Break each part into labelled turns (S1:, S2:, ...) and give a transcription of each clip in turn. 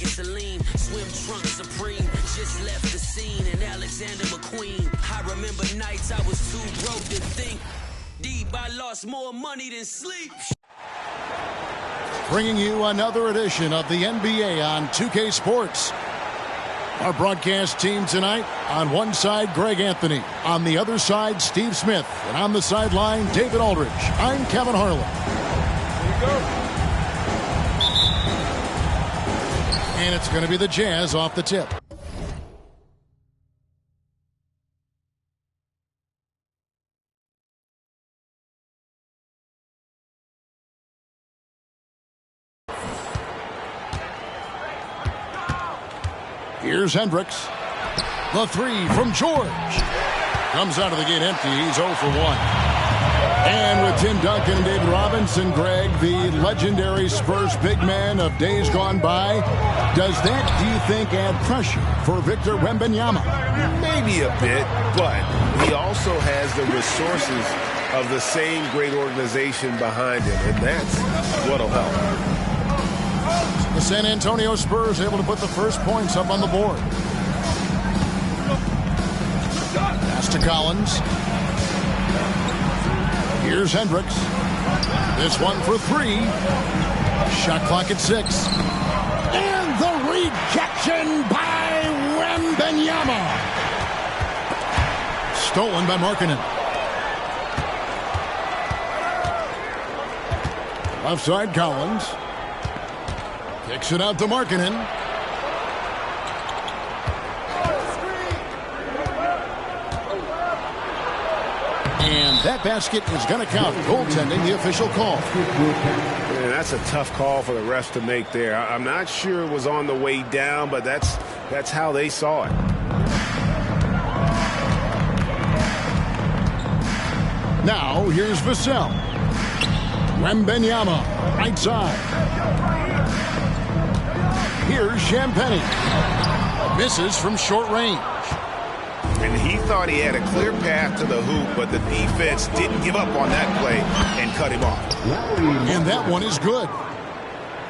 S1: Celine, swim trunk supreme. Just left the scene in Alexander McQueen. I remember nights I was too broke to think. Deep, I lost more money than sleep.
S2: Bringing you another edition of the NBA on 2K Sports. Our broadcast team tonight, on one side, Greg Anthony. On the other side, Steve Smith. And on the sideline, David Aldridge. I'm Kevin Harlan.
S3: Here you go.
S2: And it's going to be the Jazz off the tip. Here's Hendricks. The three from George. Comes out of the gate empty. He's 0 for 1. And with Tim Duncan and David Robinson, Greg, the legendary Spurs big man of days gone by, does that, do you think, add pressure for Victor Wembanyama?
S4: Maybe a bit, but he also has the resources of the same great organization behind him, and that's what'll help.
S2: The San Antonio Spurs able to put the first points up on the board. Pass to Collins. Here's Hendricks. This one for 3. Shot clock at 6. And the rejection by Wembanyama. Stolen by Markkanen. Left side, Collins. Kicks it out to Markkanen. And that basket is going to count. Goaltending, the official call.
S4: Man, that's a tough call for the refs to make there. I'm not sure it was on the way down, but that's how they saw it.
S2: Now, here's Vassell. Wembanyama, right side. Here's Champagnie. Misses from short range.
S4: And he thought he had a clear path to the hoop, but the defense didn't give up on that play and cut him off.
S2: And that one is good.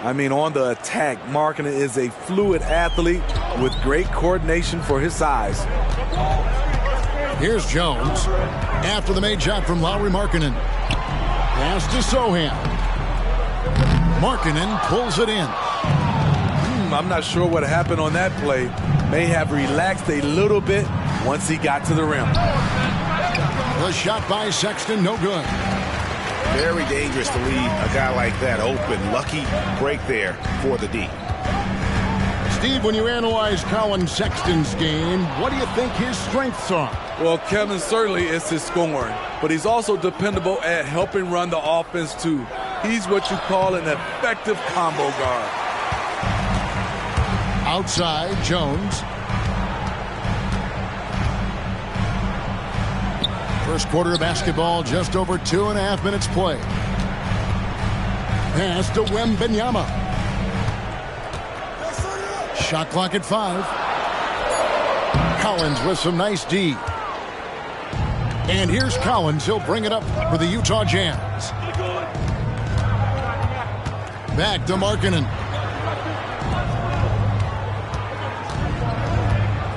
S3: I mean, on the attack, Markkanen is a fluid athlete with great coordination for his size.
S2: Here's Jones. After the made shot from Lauri Markkanen. Pass to Sohan. Markkanen pulls it in.
S3: I'm not sure what happened on that play. May have relaxed a little bit once he got to the rim.
S2: The shot by Sexton, no good.
S4: Very dangerous to leave a guy like that open. Lucky break there for the D.
S2: Steve, when you analyze Colin Sexton's game, what do you think his strengths are?
S3: Well, Kevin, certainly it's his scoring, but he's also dependable at helping run the offense too. He's what you call an effective combo guard.
S2: Outside, Jones. First quarter of basketball, just over 2.5 minutes play. Pass to Wembanyama. Shot clock at 5. Collins with some nice D. And here's Collins. He'll bring it up for the Utah Jazz. Back to Markkanen.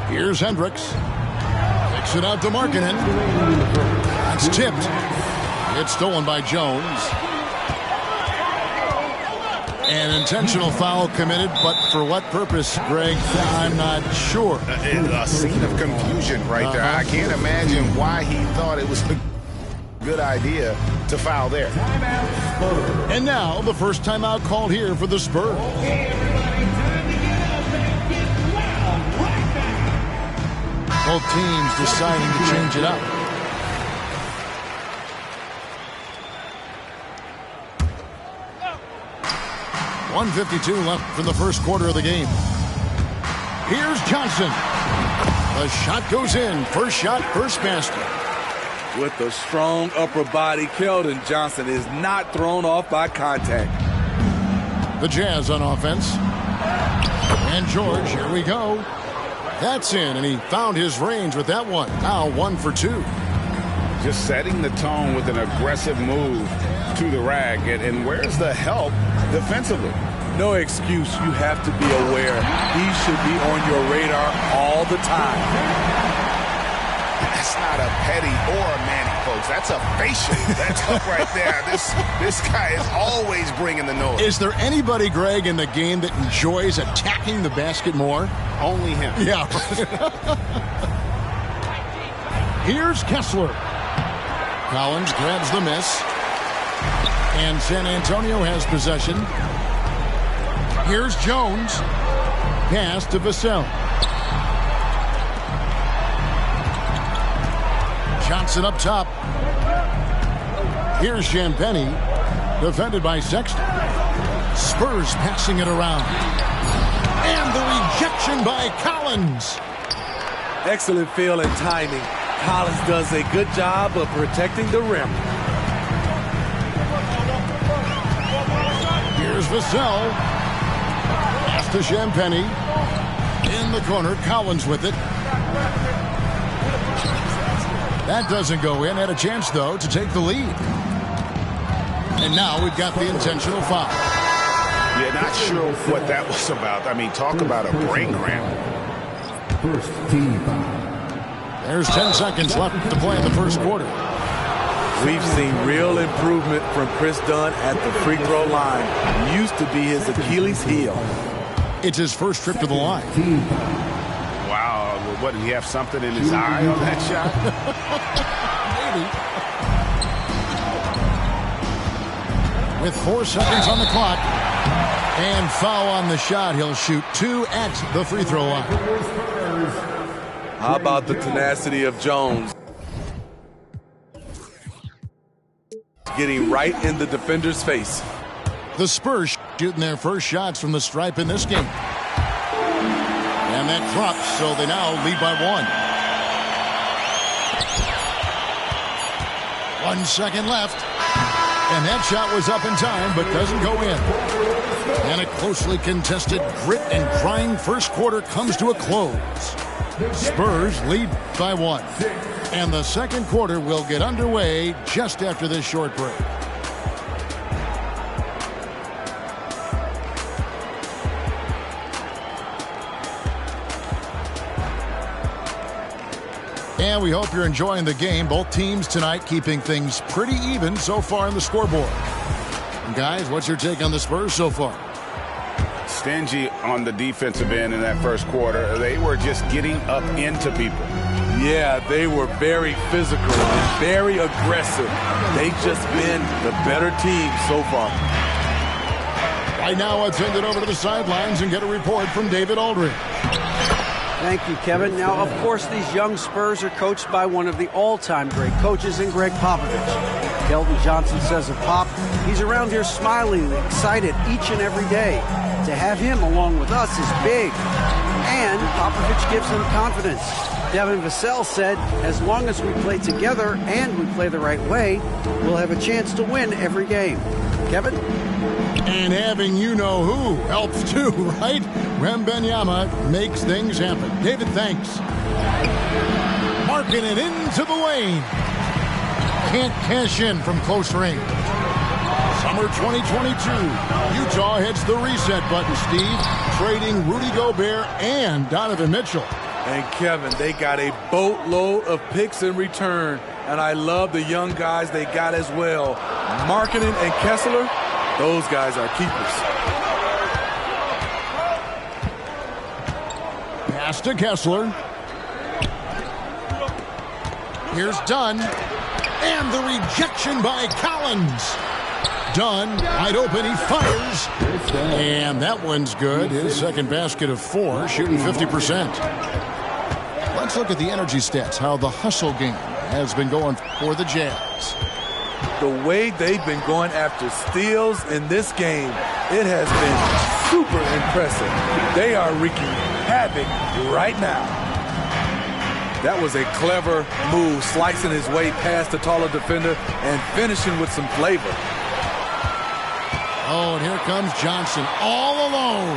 S2: Here's Hendricks. Kicks it out to Markkanen. It's tipped. It's stolen by Jones. An intentional foul committed, but for what purpose, Greg? I'm not sure.
S4: A scene of confusion right there. I can't imagine why he thought it was a good idea to foul there.
S2: And now, the first timeout called here for the Spurs. Both teams deciding to change it up. .152 left from the first quarter of the game. Here's Johnson. The shot goes in. First shot, first basket.
S3: With a strong upper body, Keldon Johnson is not thrown off by contact.
S2: The Jazz on offense. And George, here we go. That's in, and he found his range with that one. Now 1 for 2.
S4: Just setting the tone with an aggressive move to the rack. And where's the help defensively?
S3: No excuse. You have to be aware He should be on your radar all the time.
S4: That's not a Petty or a Manny, folks. That's a facial. That's up right there. This guy is always bringing the noise.
S2: Is there anybody, Greg, in the game that enjoys attacking the basket more?
S4: Only him.
S2: Yeah. Here's Kessler. Collins grabs the miss. And San Antonio has possession. Here's Jones. Pass to Vassell. Johnson up top. Here's Champagnie. Defended by Sexton. Spurs passing it around. And the rejection by Collins.
S3: Excellent feel and timing. Collins does a good job of protecting the rim.
S2: Here's Vassell. Pass to Champagnie. In the corner, Collins with it. That doesn't go in. Had a chance, though, to take the lead. And now we've got the intentional foul.
S4: Yeah, not sure what that was about. I mean, talk about a brain cramp.
S5: First team foul.
S2: There's 10 seconds left to play in the first quarter.
S3: We've seen real improvement from Chris Dunn at the free throw line. Used to be his Achilles heel.
S2: It's his first trip to the line.
S4: Wow, what, did he have something in his eye on that shot?
S2: Maybe. With 4 seconds on the clock. And foul on the shot. He'll shoot 2 at the free throw line.
S3: How about the tenacity of Jones? Getting right in the defender's face.
S2: The Spurs shooting their first shots from the stripe in this game. And that drops, so they now lead by 1. 1 second left. And that shot was up in time, but doesn't go in. And a closely contested grit and grind first quarter comes to a close. Spurs lead by 1. And the second quarter will get underway just after this short break. And we hope you're enjoying the game. Both teams tonight keeping things pretty even so far in the scoreboard. Guys, what's your take on the Spurs so far?
S4: Stingy on the defensive end in that first quarter. They were just getting up into people.
S3: Yeah, they were very physical and very aggressive. They've just been the better team so far.
S2: Right now, let's send it over to the sidelines and get a report from David Aldridge.
S6: Thank you, Kevin. Now, of course, these young Spurs are coached by one of the all-time great coaches in Greg Popovich. Keldon Johnson says of Pop, he's around here smiling, excited each and every day. To have him along with us is big. And Popovich gives him confidence. Devin Vassell said, as long as we play together and we play the right way, we'll have a chance to win every game. Kevin?
S2: And having you-know-who helps too, right? Wembanyama makes things happen. David, thanks. Marking it into the lane. Can't cash in from close range. Summer 2022. Utah hits the reset button, Steve, trading Rudy Gobert and Donovan Mitchell.
S3: And Kevin, they got a boatload of picks in return. And I love the young guys they got as well. Markkanen and Kessler, those guys are keepers.
S2: Pass to Kessler. Here's Dunn. And the rejection by Collins. Dunn, wide open, he fires. And that one's good. His second basket of 4, shooting 50%. Let's look at the energy stats, how the hustle game has been going for the Jazz.
S3: The way they've been going after steals in this game, it has been super impressive. They are wreaking havoc right now. That was a clever move, slicing his way past the taller defender and finishing with some flavor.
S2: Oh, and here comes Johnson all alone.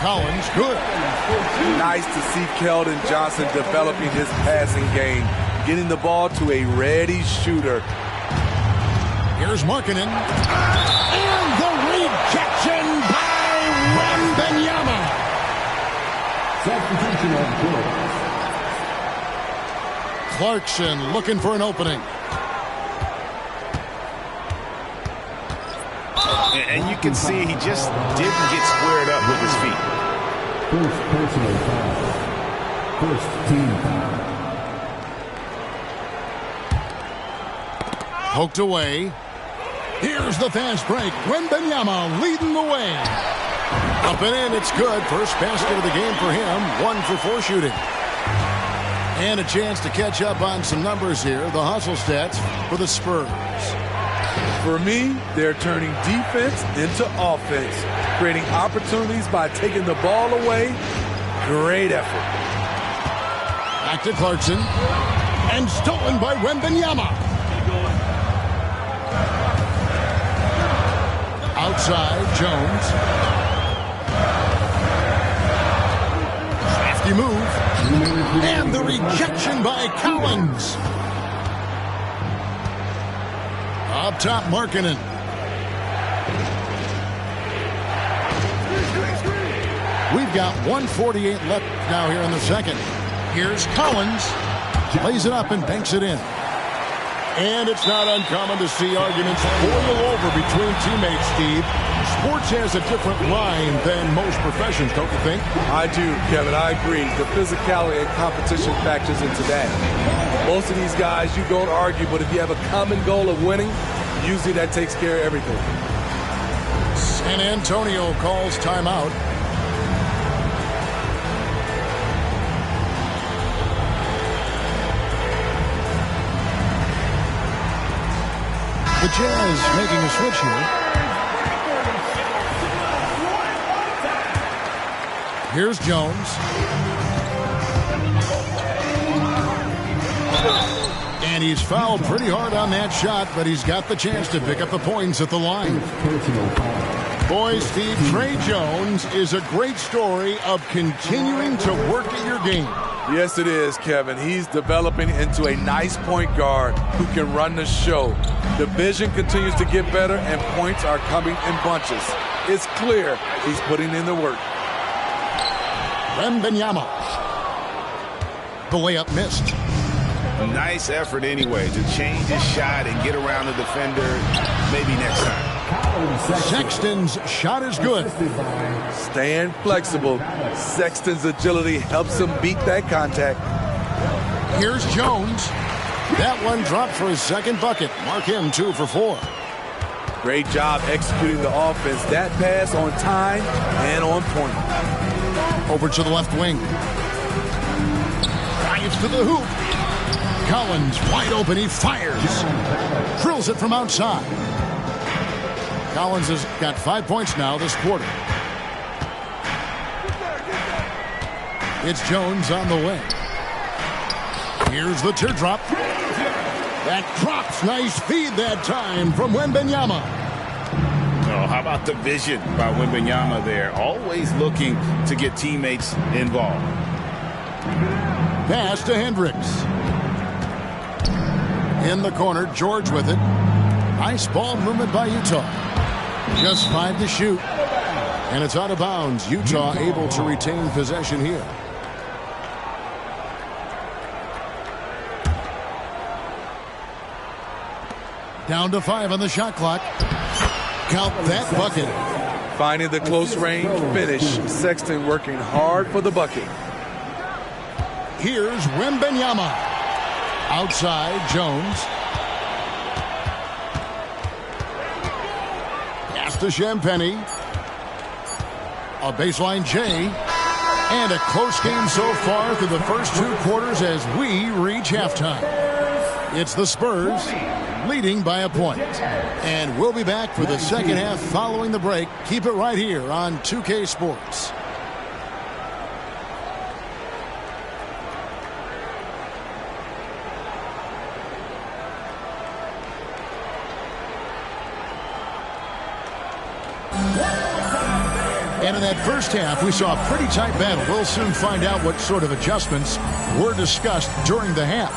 S2: Collins, good.
S3: Nice to see Keldon Johnson developing his passing game, getting the ball to a ready shooter.
S2: Here's Markkanen. And the rejection by Wembanyama.
S5: Substitution of Jones.
S2: Clarkson looking for an opening.
S4: And you can see he just didn't get squared up with his feet.
S5: First personal foul. First team foul.
S2: Poked away. Here's the fast break. Wembanyama leading the way. Up and in, it's good. First basket of the game for him. 1 for 4 shooting. And a chance to catch up on some numbers here. The hustle stats for the Spurs.
S3: For me, they're turning defense into offense, creating opportunities by taking the ball away. Great effort.
S2: Back to Clarkson. And stolen by Wembanyama. Outside, Jones. Crafty move. And the rejection by Collins. Up top, Markkanen. We've got 1:48 left now here in the second. Here's Collins. Lays it up and banks it in. And it's not uncommon to see arguments boil over between teammates, Steve. Sports has a different line than most professions, don't you think?
S3: I do, Kevin. I agree. The physicality and competition factors into that. Most of these guys, you don't argue, but if you have a common goal of winning, usually that takes care of everything.
S2: San Antonio calls timeout. The Jazz making a switch here. Here's Jones. And he's fouled pretty hard on that shot, but he's got the chance to pick up the points at the line. Boy, Steve, Tre Jones is a great story of continuing to work at your game.
S3: Yes, it is, Kevin. He's developing into a nice point guard who can run the show. The vision continues to get better, and points are coming in bunches. It's clear he's putting in the work.
S2: Wembanyama. The layup missed.
S4: Nice effort anyway to change his shot and get around the defender maybe next time.
S2: Sexton's shot is good.
S3: Staying flexible. Sexton's agility helps him beat that contact.
S2: Here's Jones. That one dropped for his second bucket. Mark him 2 for 4.
S3: Great job executing the offense. That pass on time and on point.
S2: Over to the left wing. Drives to the hoop. Collins wide open. He fires. Drills it from outside. Collins has got 5 points now this quarter. It's Jones on the wing. Here's the teardrop. That drops. Nice feed that time from Wembanyama.
S4: Oh, how about the vision by Wembanyama there? Always looking to get teammates involved.
S2: Pass to Hendricks. In the corner, George with it. Nice ball movement by Utah. Just 5 to shoot. And it's out of bounds. Utah able to retain possession here. Down to 5 on the shot clock. Count that bucket.
S3: Finding the close range finish. Sexton working hard for the bucket.
S2: Here's Wembanyama. Outside, Jones. Pass to Champagnie. A baseline J. And a close game so far through the first 2 quarters as we reach halftime. It's the Spurs leading by a point. And we'll be back for the second half following the break. Keep it right here on 2K Sports. And in that first half, we saw a pretty tight battle. We'll soon find out what sort of adjustments were discussed during the half.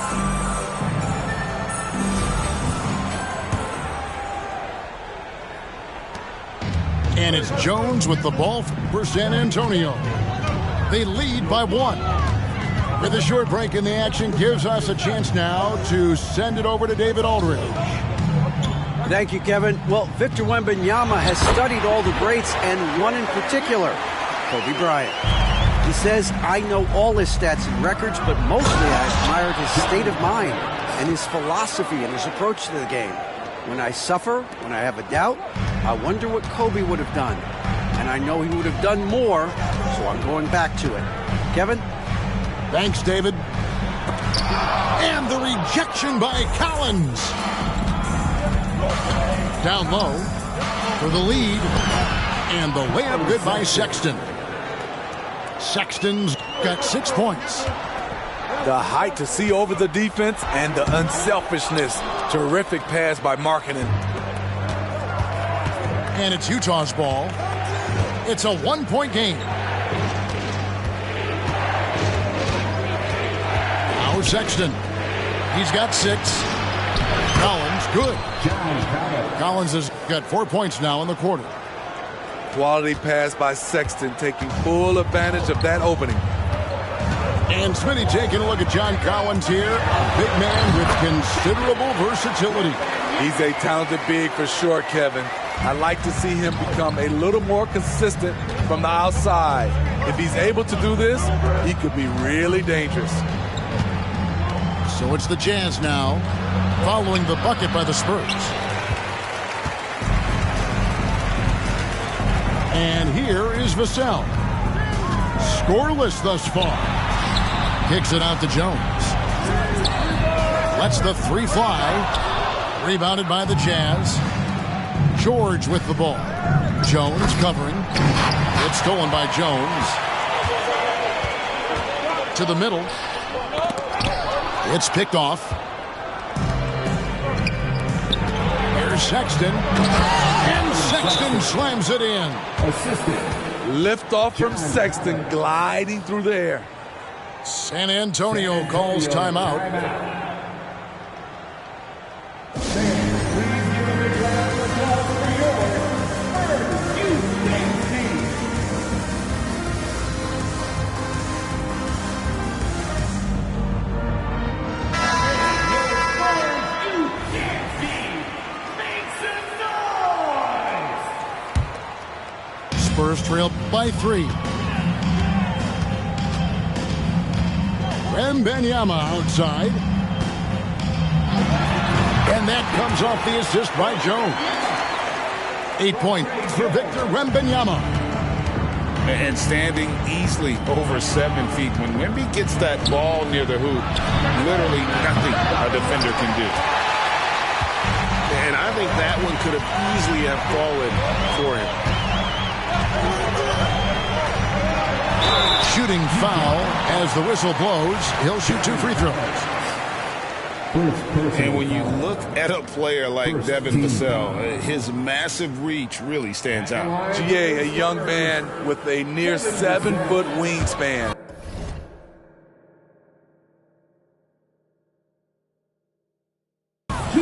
S2: And it's Jones with the ball for San Antonio. They lead by 1. With a short break in the action, gives us a chance now to send it over to David Aldridge.
S6: Thank you, Kevin. Well, Victor Wembanyama has studied all the greats and one in particular, Kobe Bryant. He says, I know all his stats and records, but mostly I admired his state of mind and his philosophy and his approach to the game. When I suffer, when I have a doubt, I wonder what Kobe would have done. And I know he would have done more, so I'm going back to it. Kevin?
S2: Thanks, David. And the rejection by Collins. Down low for the lead. And the layup good by Sexton. Sexton's got 6 points.
S3: The height to see over the defense and the unselfishness. Terrific pass by Markkanen.
S2: And it's Utah's ball. It's a 1-point game. Now Sexton. He's got 6. Collins, good. Collins has got 4 points now in the quarter.
S3: Quality pass by Sexton, taking full advantage of that opening.
S2: And Smitty taking a look at John Collins here. A big man with considerable versatility.
S3: He's a talented big for sure, Kevin. I'd like to see him become a little more consistent from the outside. If he's able to do this, he could be really dangerous.
S2: So it's the Jazz now, following the bucket by the Spurs. And here is Vassell. Scoreless thus far. Kicks it out to Jones. Lets the 3 fly. Rebounded by the Jazz. George with the ball. Jones covering. It's stolen by Jones. To the middle. It's picked off. Here's Sexton. And Sexton slams it in.
S3: Lift off from Sexton, gliding through the air.
S2: San Antonio calls timeout. Spurs trail by 3. Wembanyama outside. And that comes off the assist by Jones. 8 points for Victor Wembanyama.
S7: And standing easily over 7 feet. When Wemby gets that ball near the hoop, literally nothing a defender can do.
S4: And I think that one could have easily have fallen for him.
S2: Shooting foul as the whistle blows. He'll shoot 2 free throws.
S7: And when you look at a player like Devin Vassell, his massive reach really stands out.
S3: GA, a young man with a near 7-foot wingspan.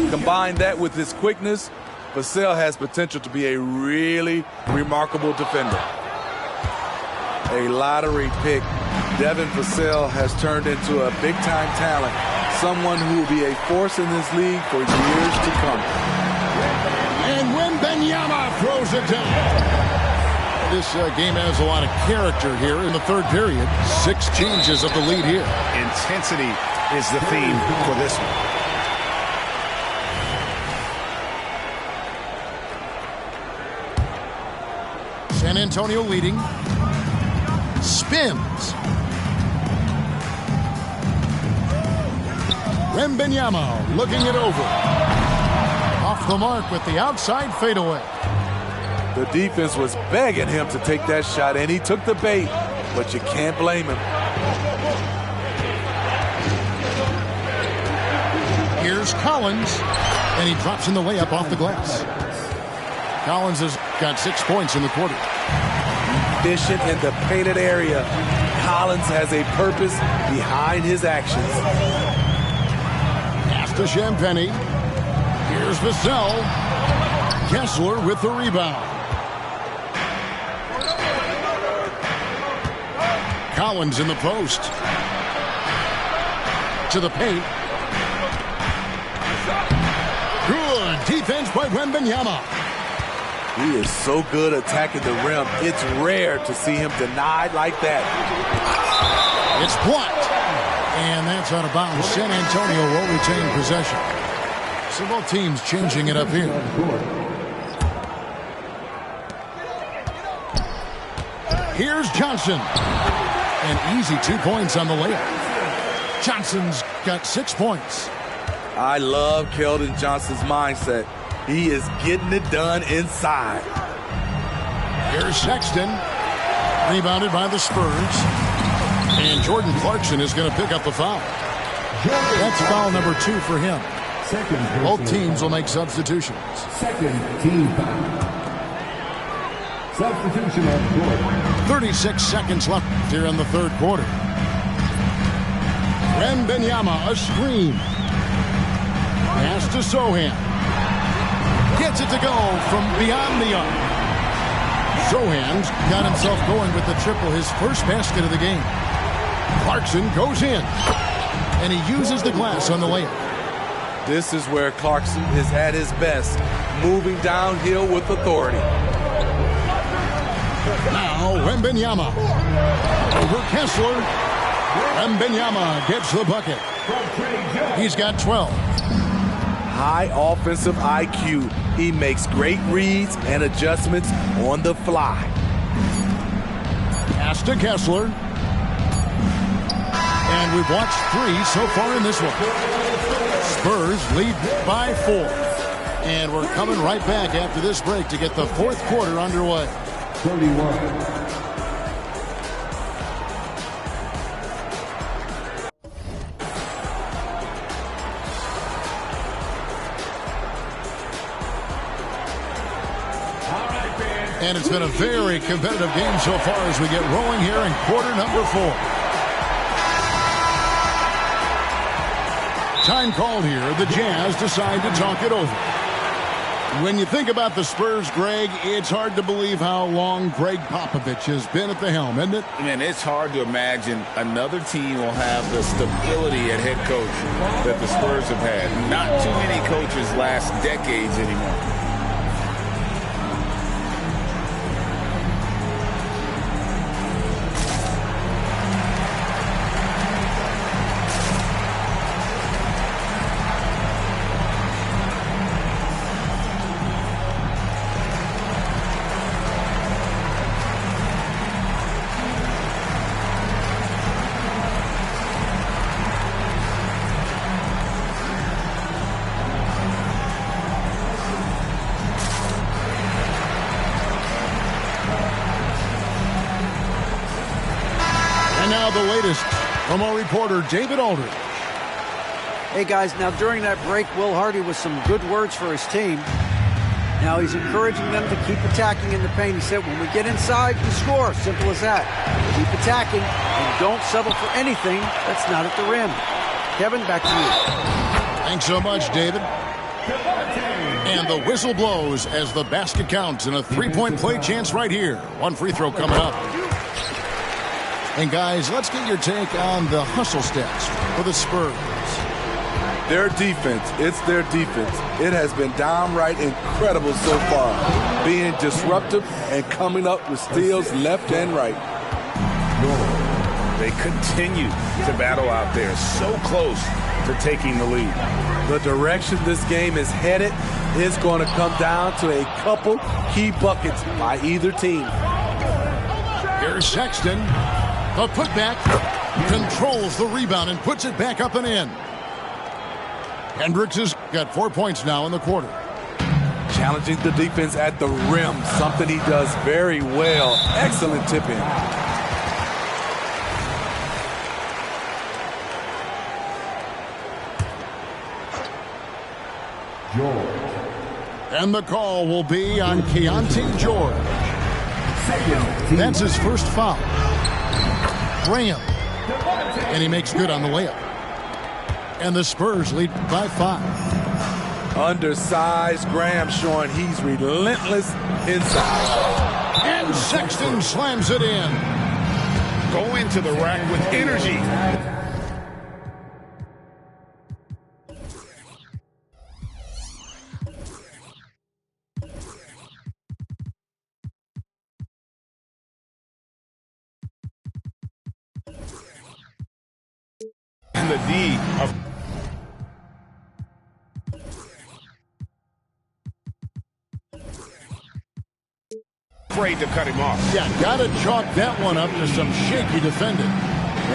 S3: Combine that with his quickness, Vassell has potential to be a really remarkable defender. A lottery pick, Devin Vassell has turned into a big-time talent, someone who will be a force in this league for years to come.
S2: And Wembanyama throws it down. This game has a lot of character here in the third period. 6 changes of the lead here.
S4: Intensity is the theme for this one.
S2: San Antonio leading. Spins. Wembanyama looking it over. Off the mark with the outside fadeaway.
S3: The defense was begging him to take that shot, and he took the bait, but you can't blame him.
S2: Here's Collins, and he drops in the layup off the glass. Collins has got 6 points in the quarter.
S3: Efficient in the painted area. Collins has a purpose behind his actions.
S2: Pass to Champagnie. Here's Vassell. Kessler with the rebound. Collins in the post. To the paint. Good defense by Wembanyama.
S3: He is so good attacking the rim. It's rare to see him denied like that.
S2: It's blocked. And that's out of bounds. San Antonio will retain possession. So both teams changing it up here. Here's Johnson. An easy 2 points on the layup. Johnson's got 6 points.
S3: I love Keldon Johnson's mindset. He is getting it done inside.
S2: Here's Sexton. Rebounded by the Spurs. And Jordan Clarkson is going to pick up the foul. That's foul number 2 for him. Both teams will make substitutions.
S5: Second team foul. Substitution on the court.
S2: 36 seconds left here in the third quarter. Wembanyama, a screen. Pass to Sohan. Gets it to go from beyond the arc. Sohan's got himself going with the triple, his first basket of the game. Clarkson goes in, and he uses the glass on the layup.
S3: This is where Clarkson is at his best, moving downhill with authority.
S2: Now Wembanyama over Kessler. Wembanyama gets the bucket. He's got 12.
S3: High offensive IQ. He makes great reads and adjustments on the fly.
S2: Pass to Kessler. And we've watched 3 so far in this one. Spurs lead by 4. And we're coming right back after this break to get the fourth quarter underway.
S5: 31.
S2: And it's been a very competitive game so far as we get rolling here in quarter number 4. Time called here. The Jazz decide to talk it over. When you think about the Spurs, Greg, it's hard to believe how long Greg Popovich has been at the helm, isn't it?
S7: Man, it's hard to imagine another team will have the stability at head coach that the Spurs have had. Not too many coaches last decades anymore.
S2: The latest from our reporter, David Aldridge.
S6: Hey, guys, now during that break, Will Hardy with some good words for his team. Now he's encouraging them to keep attacking in the paint. He said, when we get inside, we score. Simple as that. Keep attacking and don't settle for anything that's not at the rim. Kevin, back to you.
S2: Thanks so much, David. And the whistle blows as the basket counts and a three-point play chance right here. One free throw coming up. And guys, let's get your take on the hustle stats for the Spurs.
S3: Their defense, it's their defense. It has been downright incredible so far, being disruptive and coming up with steals left and right.
S7: They continue to battle out there, so close to taking the lead.
S3: The direction this game is headed is going to come down to a couple key buckets by either team.
S2: Here's Sexton. The putback, controls the rebound and puts it back up and in. Hendricks has got 4 points now in the quarter.
S3: Challenging the defense at the rim, something he does very well. Excellent tip-in.
S5: George.
S2: And the call will be on Keontae George. That's his first foul. Graham. And he makes good on the layup. And the Spurs lead by 5.
S3: Undersized Graham showing he's relentless inside.
S2: And Sexton slams it in.
S4: Go into the rack with energy. And the D of afraid to cut him off.
S2: Yeah, gotta chalk that one up to some shaky defending.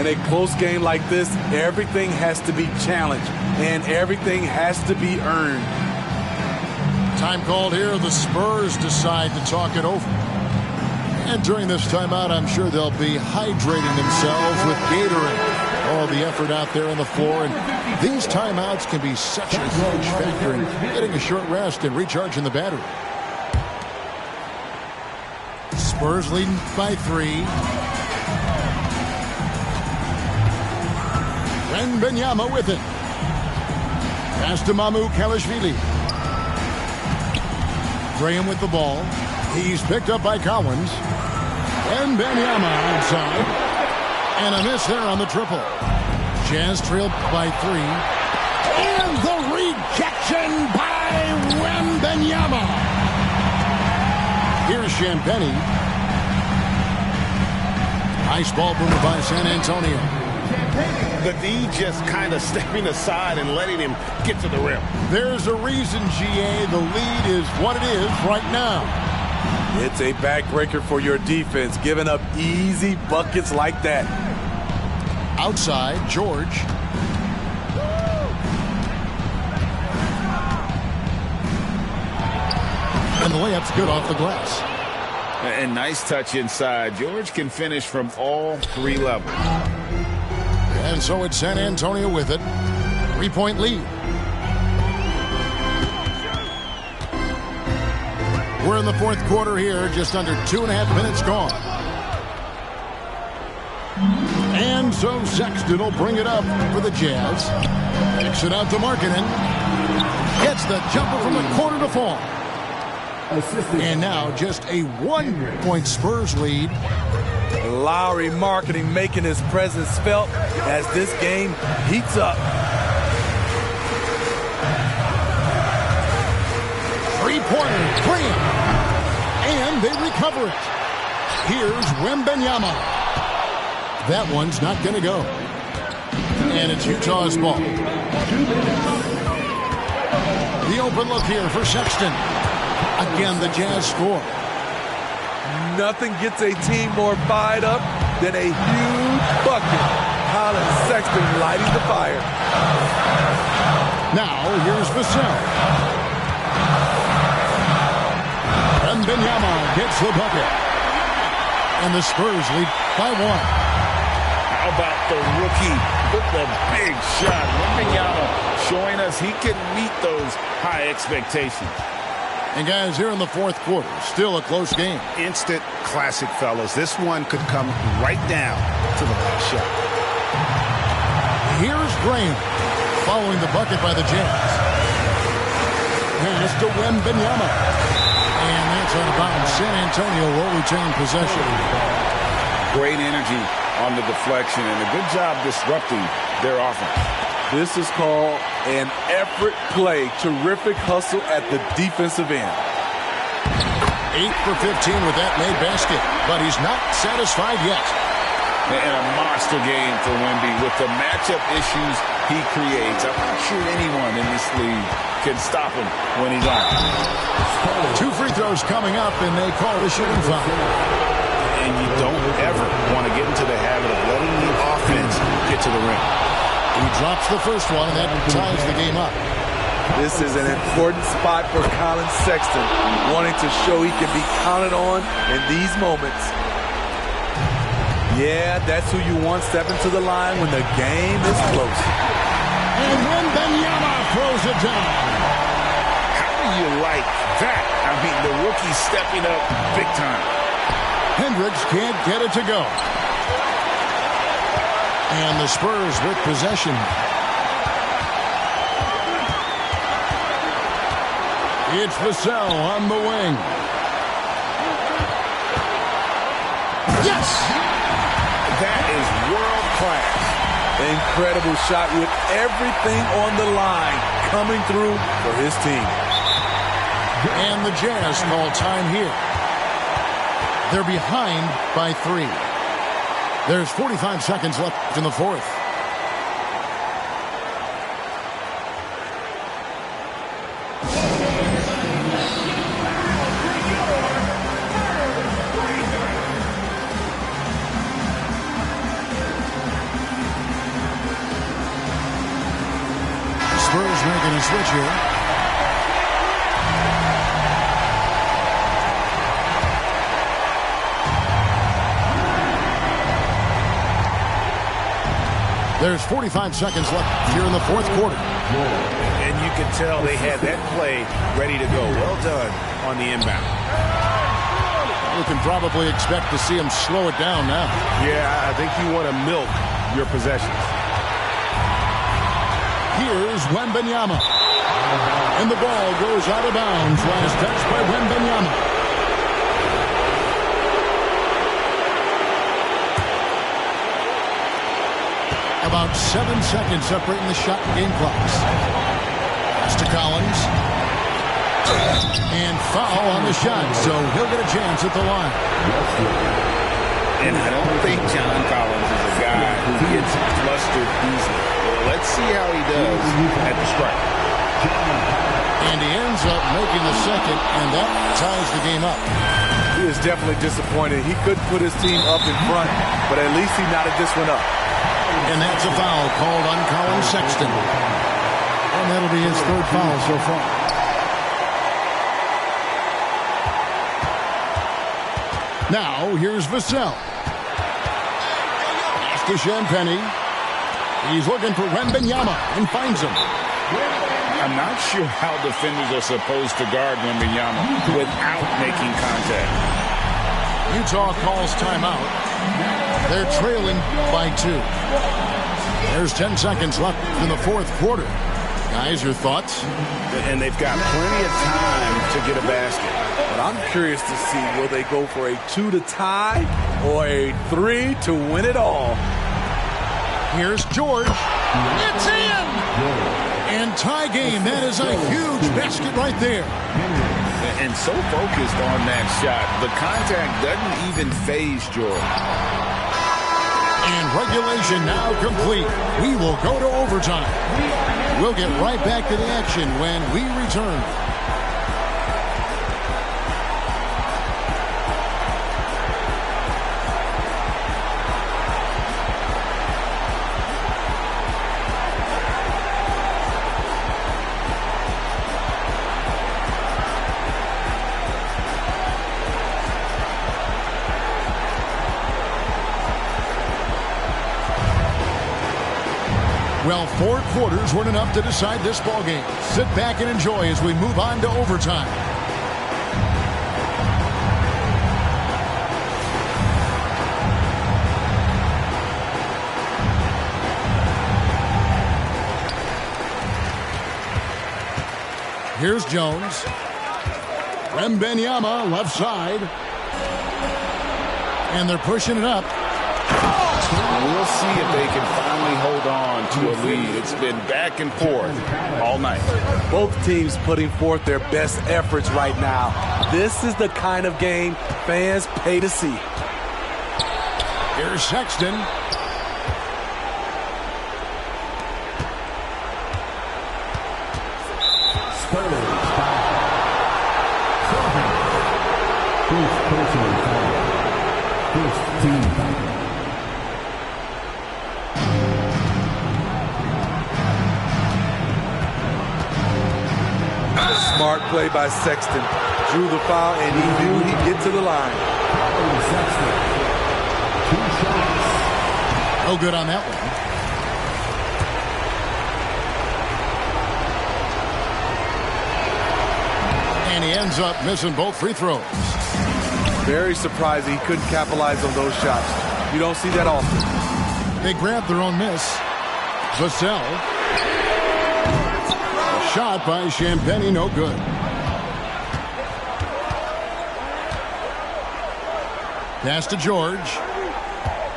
S3: In a close game like this, everything has to be challenged, and everything has to be earned.
S2: Time called here. The Spurs decide to talk it over. And during this timeout, I'm sure they'll be hydrating themselves with Gatorade. All the effort out there on the floor. And these timeouts can be such a huge factor in getting a short rest and recharging the battery. Spurs leading by 3. Wembanyama with it. Pass to Mamukelashvili. Graham with the ball. He's picked up by Collins. Wembanyama outside. And a miss there on the triple. Jazz trailed by 3. And the rejection by Wembanyama. Here's Champagnie. Nice ball mover by San Antonio.
S4: The D just kind of stepping aside and letting him get to the rim.
S2: There's a reason, GA, the lead is what it is right now.
S3: It's a backbreaker for your defense, giving up easy buckets like that.
S2: Outside, George. And the layup's good off the glass.
S7: And nice touch inside. George can finish from all 3 levels.
S2: And so it's San Antonio with it. 3-point lead. We're in the fourth quarter here, just under 2.5 minutes gone. And so Sexton will bring it up for the Jazz. Kicks it out to Markkanen. Gets the jumper from the corner to fall. And now just a 1-point Spurs lead.
S3: Lauri Markkanen making his presence felt as this game heats up.
S2: 3-pointer, Graham. And they recover it. Here's Wembanyama. That one's not going to go. And it's Utah's ball. The open look here for Sexton. Again, the Jazz score.
S3: Nothing gets a team more fired up than a huge bucket. Colin Sexton lighting the fire.
S2: Now, here's Vassell. Wembanyama gets the bucket. And the Spurs lead by 1.
S7: How about the rookie with the big shot? Wembanyama showing us he can meet those high expectations.
S2: And guys, here in the fourth quarter, still a close game.
S4: Instant classic, fellas. This one could come right down to the last shot.
S2: Here's Graham following the bucket by the Jazz. Pass to Wembanyama. And that's out of bounds. San Antonio will retain possession.
S7: Great energy on the deflection and a good job disrupting their offense.
S3: This is called an effort play. Terrific hustle at the defensive end.
S2: 8 for 15 with that made basket, but he's not satisfied yet.
S7: And a monster game for Wemby with the matchup issues he creates. I'm not sure anyone in this league can stop him when he's on.
S2: 2 free throws coming up, and they call the shooting foul.
S4: And you don't ever want to get into the habit of letting the offense get to the rim.
S2: He drops the first one, and that ties the game up.
S3: This is an important spot for Colin Sexton, wanting to show he can be counted on in these moments. Yeah, that's who you want stepping to the line when the game is close.
S2: And Wembanyama throws it down.
S7: How do you like that? I mean, the rookie stepping up big time.
S2: Hendricks can't get it to go. And the Spurs with possession. It's Vassell on the wing.
S7: Yes! That
S3: Incredible shot with everything on the line coming through for his team.
S2: And the Jazz call time here. They're behind by 3. There's 45 seconds left in the fourth. Spurs making a switch here. There's 45 seconds left here in the fourth quarter.
S4: And you can tell they had that play ready to go. Well done on the inbound.
S2: We can probably expect to see him slow it down now.
S4: Yeah, I think you want to milk your possessions.
S2: Here's Wembanyama. And the ball goes out of bounds. Last touch by Wembanyama. About 7 seconds separating the shot and game clocks. Pass to Collins. And foul on the shot, so he'll get a chance at the line.
S7: And I don't think John Collins is a guy who gets flustered easily. Well, let's see how he does at the strike.
S2: And he ends up making the second, and that ties the game up.
S3: He is definitely disappointed. He couldn't put his team up in front, but at least he knotted this one up.
S2: And that's a foul called on Colin Sexton. And that'll be his third foul so far. Now, here's Vassell. Pass to Champagnie. He's looking for Wembanyama and finds him.
S7: I'm not sure how defenders are supposed to guard Wembanyama without making contact.
S2: Utah calls timeout. They're trailing by 2. There's 10 seconds left in the fourth quarter. Guys, your thoughts?
S4: And they've got plenty of time to get a basket.
S3: But I'm curious to see, will they go for a 2 to tie or a 3 to win it all?
S2: Here's George. It's in! And tie game. That is a huge basket right there.
S7: And so focused on that shot, the contact doesn't even faze George.
S2: And regulation now complete. We will go to overtime. We'll get right back to the action when we return. Well, 4 quarters weren't enough to decide this ballgame. Sit back and enjoy as we move on to overtime. Here's Jones. Wembanyama left side. And they're pushing it up.
S7: We'll see if they can finally hold on to a lead. It's been back and forth all night.
S3: Both teams putting forth their best efforts right now. This is the kind of game fans pay to see.
S2: Here's Sexton.
S3: Smart play by Sexton. Drew the foul, and he knew he'd get to the line.
S2: No good on that one. And he ends up missing both free throws.
S3: Very surprising he couldn't capitalize on those shots. You don't see that often.
S2: They grabbed their own miss. Vassell. Shot by Champagnie, no good. Pass to George.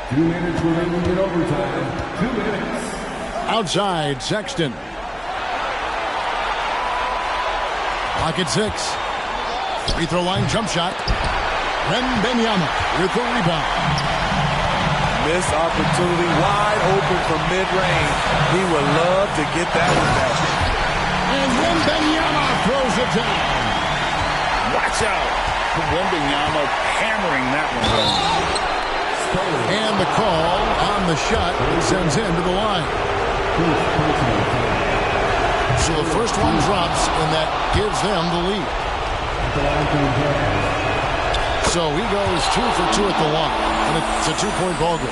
S5: 2 minutes remaining in overtime. 2 minutes.
S2: Outside, Sexton. Clock at 6. Free throw line jump shot. Wembanyama with the rebound.
S3: Missed opportunity, wide open from mid-range. He would love to get that one back.
S2: And Wembanyama throws it down.
S7: Watch out. Wembanyama hammering that one home.
S2: And the call on the shot that sends him to the line. So the first one drops, and that gives them the lead. So he goes 2 for 2 at the line, and it's a 2-point ball game.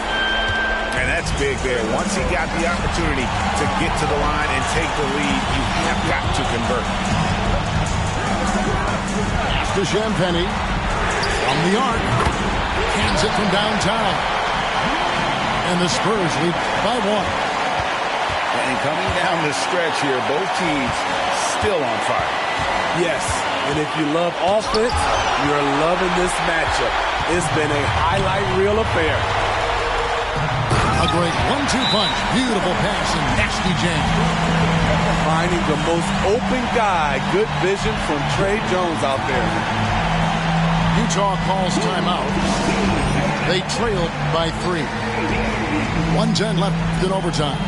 S7: And that's big there. Once he got the opportunity to get to the line and take the lead, you have got to convert.
S2: After Champagny from the arc, hands it from downtown. And the Spurs lead by 1.
S7: And coming down the stretch here, both teams still on fire.
S3: Yes, and if you love offense, you're loving this matchup. It's been a highlight reel affair.
S2: A great 1-2 punch. Beautiful pass and nasty jam.
S3: Finding the most open guy. Good vision from Tre Jones out there.
S2: Utah calls timeout. They trailed by 3. 1:10 left in overtime.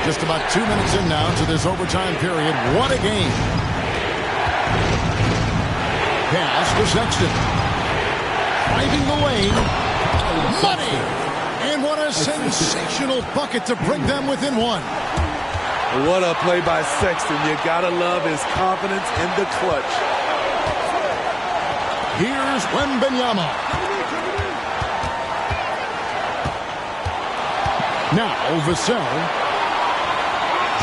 S2: Just about 2 minutes in now to this overtime period. What a game. Pass to Sexton. Driving the lane. Money. And what a sensational bucket to bring them within 1.
S3: What a play by Sexton. You gotta love his confidence in the clutch.
S2: Here's Wembanyama. Now Vassell.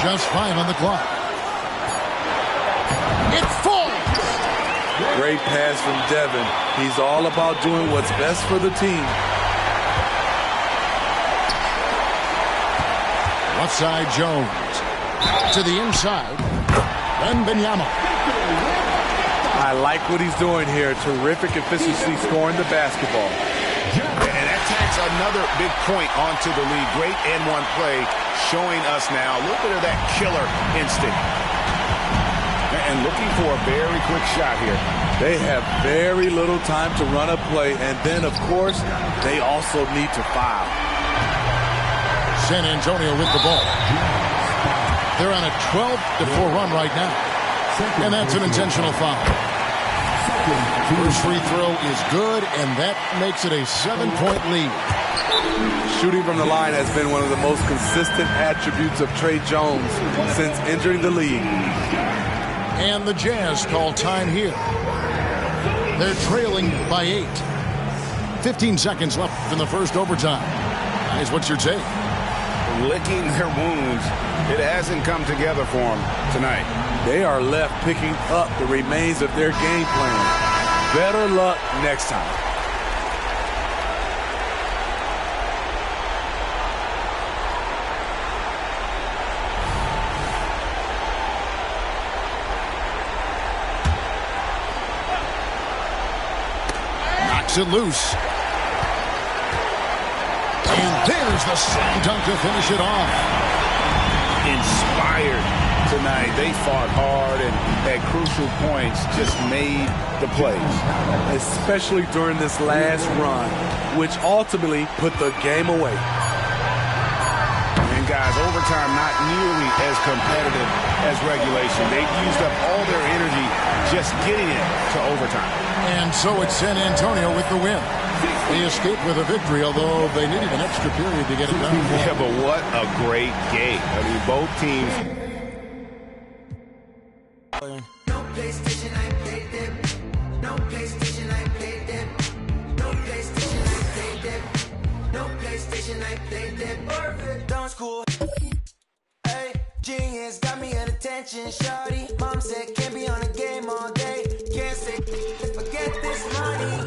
S2: Just 5 on the clock. It falls.
S3: Great pass from Devin. He's all about doing what's best for the team.
S2: Left side, Jones. To the inside. Wembanyama.
S3: I like what he's doing here. Terrific efficiency scoring the basketball.
S7: And that takes another big point onto the lead. Great and-one play, showing us now a little bit of that killer instinct. And looking for a very quick shot here.
S3: They have very little time to run a play, and then, of course, they also need to foul.
S2: San Antonio with the ball. They're on a 12-4 run right now. And that's an intentional foul. First free throw is good, and that makes it a 7-point lead.
S3: Shooting from the line has been one of the most consistent attributes of Tre Jones since entering the league.
S2: And the Jazz call time here. They're trailing by 8. 15 seconds left in the first overtime. Guys, what's your take?
S7: Licking their wounds. It hasn't come together for them tonight.
S3: They are left picking up the remains of their game plan. Better luck next time.
S2: Knocks it loose. And there's the slam dunk to finish it off.
S7: Inspired tonight. They fought hard and at crucial points just made the plays.
S3: Especially during this last run, which ultimately put the game away.
S7: And guys, overtime not nearly as competitive as regulation. They used up all their energy just getting it to overtime.
S2: And so it's San Antonio with the win. They escaped with a victory, although they needed an extra period to get it done.
S7: Yeah, but what a great game. I mean, both teams.
S1: No PlayStation, I played them. No PlayStation, I played them. No PlayStation, I played them. No PlayStation, I played them. Perfect. Dance cool. Hey, genius got me at attention, shawty. Mom said can't be on a game all day. Can't say forget this money.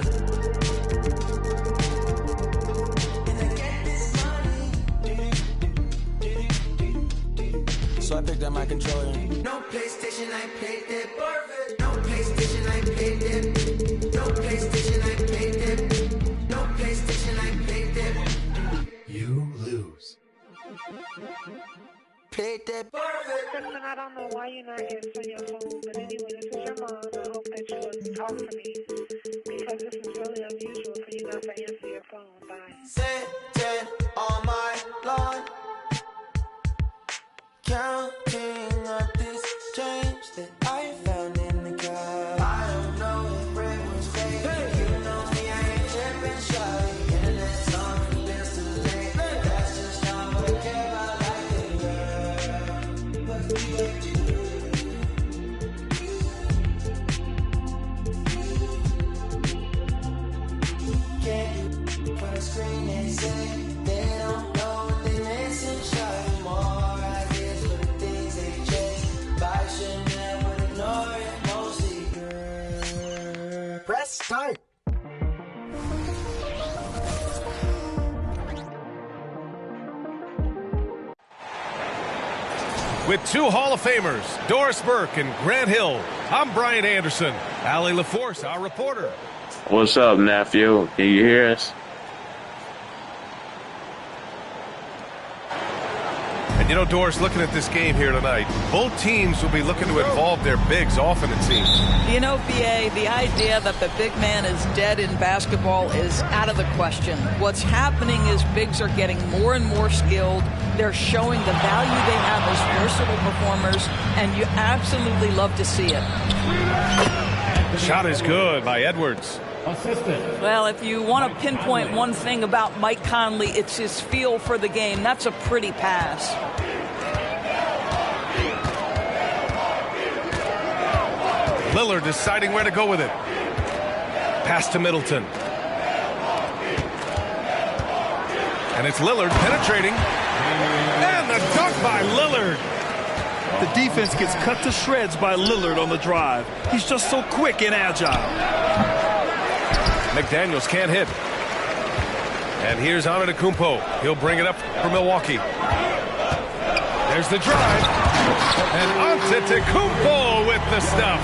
S1: so I picked up my controller. No PlayStation, I played that. Perfect. No PlayStation, I played that. No PlayStation, I played that. No PlayStation, I played that.
S5: You lose.
S1: Played that. Perfect.
S8: Listen, I don't know why you're not answering your phone, but anyway, this is your mom. I hope that you will talk to me, because this is really unusual for you not to answer your phone. Bye.
S1: Sitting on my lawn, counting up this change that I found in the car. I don't know if it was fake. You know me, I ain't tripping, shawty. Internet song from yesterday. That's just not what I care about, like it, girl. But can you put a screen and say they don't know what they missing, shawty? More ideas for the things they chase, but I should never ignore it, mostly girl. Press start.
S9: With two Hall of Famers, Doris Burke and Grant Hill, I'm Brian Anderson. Allie LaForce, our reporter.
S10: What's up, nephew? Can you hear us?
S9: And you know, Doris, looking at this game here tonight, both teams will be looking to involve their bigs often, it seems.
S11: You know, BA, the idea that the big man is dead in basketball is out of the question. What's happening is bigs are getting more and more skilled. They're showing the value they have as versatile performers, and you absolutely love to see it.
S9: The shot is good by Edwards.
S11: Well, if you want to pinpoint one thing about Mike Conley, it's his feel for the game. That's a pretty pass.
S9: Lillard deciding where to go with it. Pass to Middleton. And it's Lillard penetrating. And the dunk by Lillard.
S12: The defense gets cut to shreds by Lillard on the drive. He's just so quick and agile.
S9: McDaniels can't hit. And here's Antetokounmpo. He'll bring it up for Milwaukee. There's the drive. And Antetokounmpo with the stuff.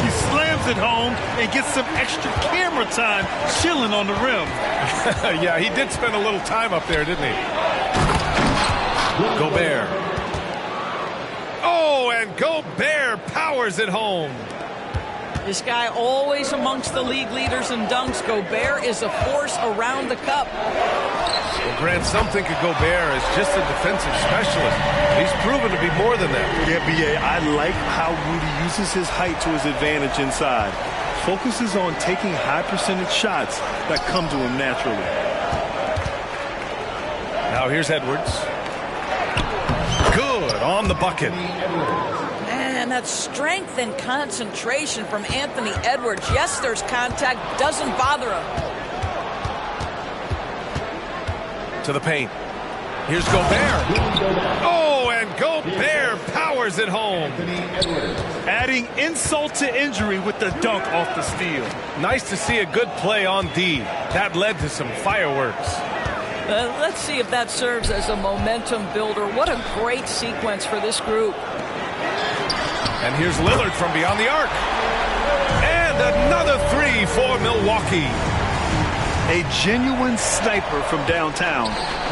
S12: He slams it home and gets some extra camera time chilling on the rim.
S9: Yeah, he did spend a little time up there, didn't he? Gobert. Oh, and Gobert powers it home.
S11: This guy always amongst the league leaders in dunks. Gobert is a force around the cup.
S9: Well, Grant, some think of Gobert as just a defensive specialist. He's proven to be more than that.
S12: Yeah, BA, I like how Rudy uses his height to his advantage inside. Focuses on taking high percentage shots that come to him naturally.
S9: Now here's Edwards. Good on the bucket.
S11: And that strength and concentration from Anthony Edwards. Yes, there's contact. Doesn't bother him.
S9: To the paint. Here's Gobert. Oh, and Gobert powers it home.
S12: Adding insult to injury with the dunk off the steal.
S9: Nice to see a good play on D. That led to some fireworks.
S11: Let's see if that serves as a momentum builder. What a great sequence for this group.
S9: And here's Lillard from beyond the arc. And another three for Milwaukee.
S12: A genuine sniper from downtown.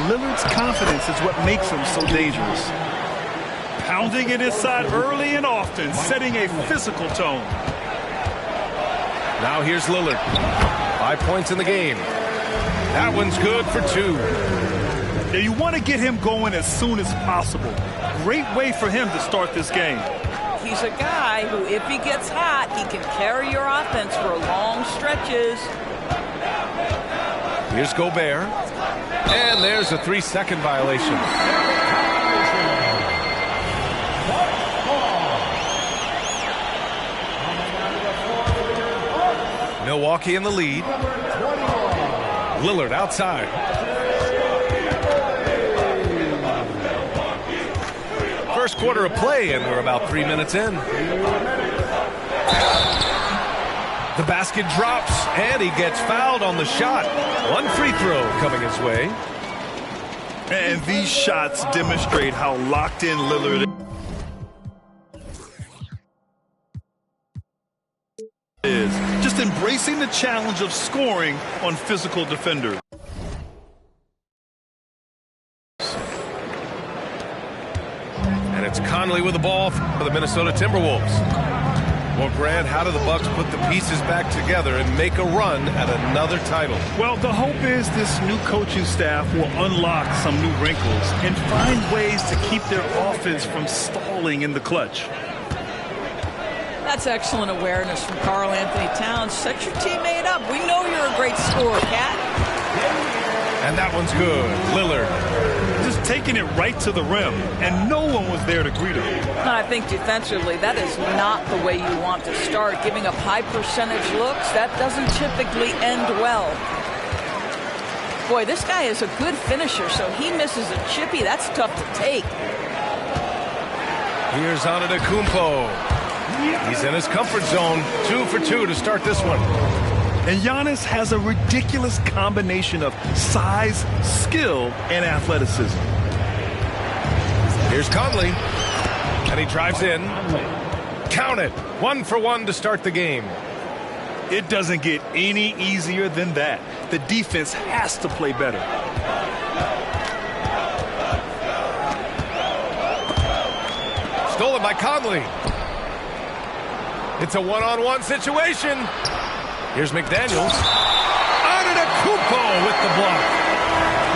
S12: Lillard's confidence is what makes him so dangerous. Pounding it inside early and often, setting a physical tone.
S9: Now here's Lillard. 5 points in the game. That one's good for 2.
S12: Now you want to get him going as soon as possible. Great way for him to start this game.
S11: He's a guy who, if he gets hot, he can carry your offense for long stretches.
S9: Here's Gobert. And there's a 3-second violation. Milwaukee in the lead. Lillard outside. First quarter of play, and we're about 3 minutes in. The basket drops, and he gets fouled on the shot. One free throw coming his way.
S12: And these shots demonstrate how locked in Lillard is. Just embracing the challenge of scoring on physical defenders.
S9: And it's Conley with the ball for the Minnesota Timberwolves. Well, Grant, how do the Bucks put the pieces back together and make a run at another title?
S12: Well, the hope is this new coaching staff will unlock some new wrinkles and find ways to keep their offense from stalling in the clutch.
S11: That's excellent awareness from Karl Anthony Towns. Set your teammate up. We know you're a great scorer, Cat.
S9: And that one's good. Lillard.
S12: Just taking it right to the rim, and no one was there to greet him.
S11: I think defensively, that is not the way you want to start. Giving up high percentage looks, that doesn't typically end well. Boy, this guy is a good finisher, so he misses a chippy. That's tough to take.
S9: Here's Antetokounmpo. He's in his comfort zone. 2 for 2 to start this one.
S12: And Giannis has a ridiculous combination of size, skill, and athleticism.
S9: Here's Conley. And he drives in. Count it. 1 for 1 to start the game.
S12: It doesn't get any easier than that. The defense has to play better.
S9: Stolen by Conley. It's a one-on-one situation. Here's McDaniels. Antetokounmpo with the block.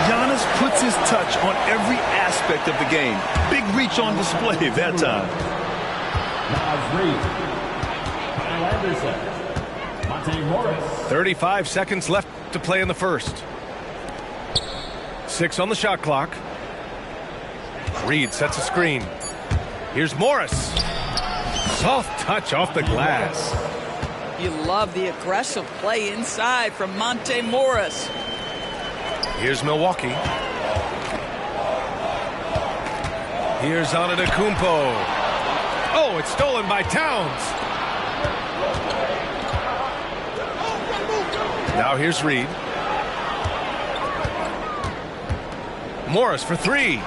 S12: Giannis puts his touch on every aspect of the game. Big reach on display that time.
S5: Monte Morris.
S9: 35 seconds left to play in the first. 6 on the shot clock. Reed sets a screen. Here's Morris. Soft touch off the glass.
S11: You love the aggressive play inside from Monte Morris.
S9: Here's Milwaukee. Here's Antetokounmpo. Oh, it's stolen by Towns. Now here's Reed. Morris for 3.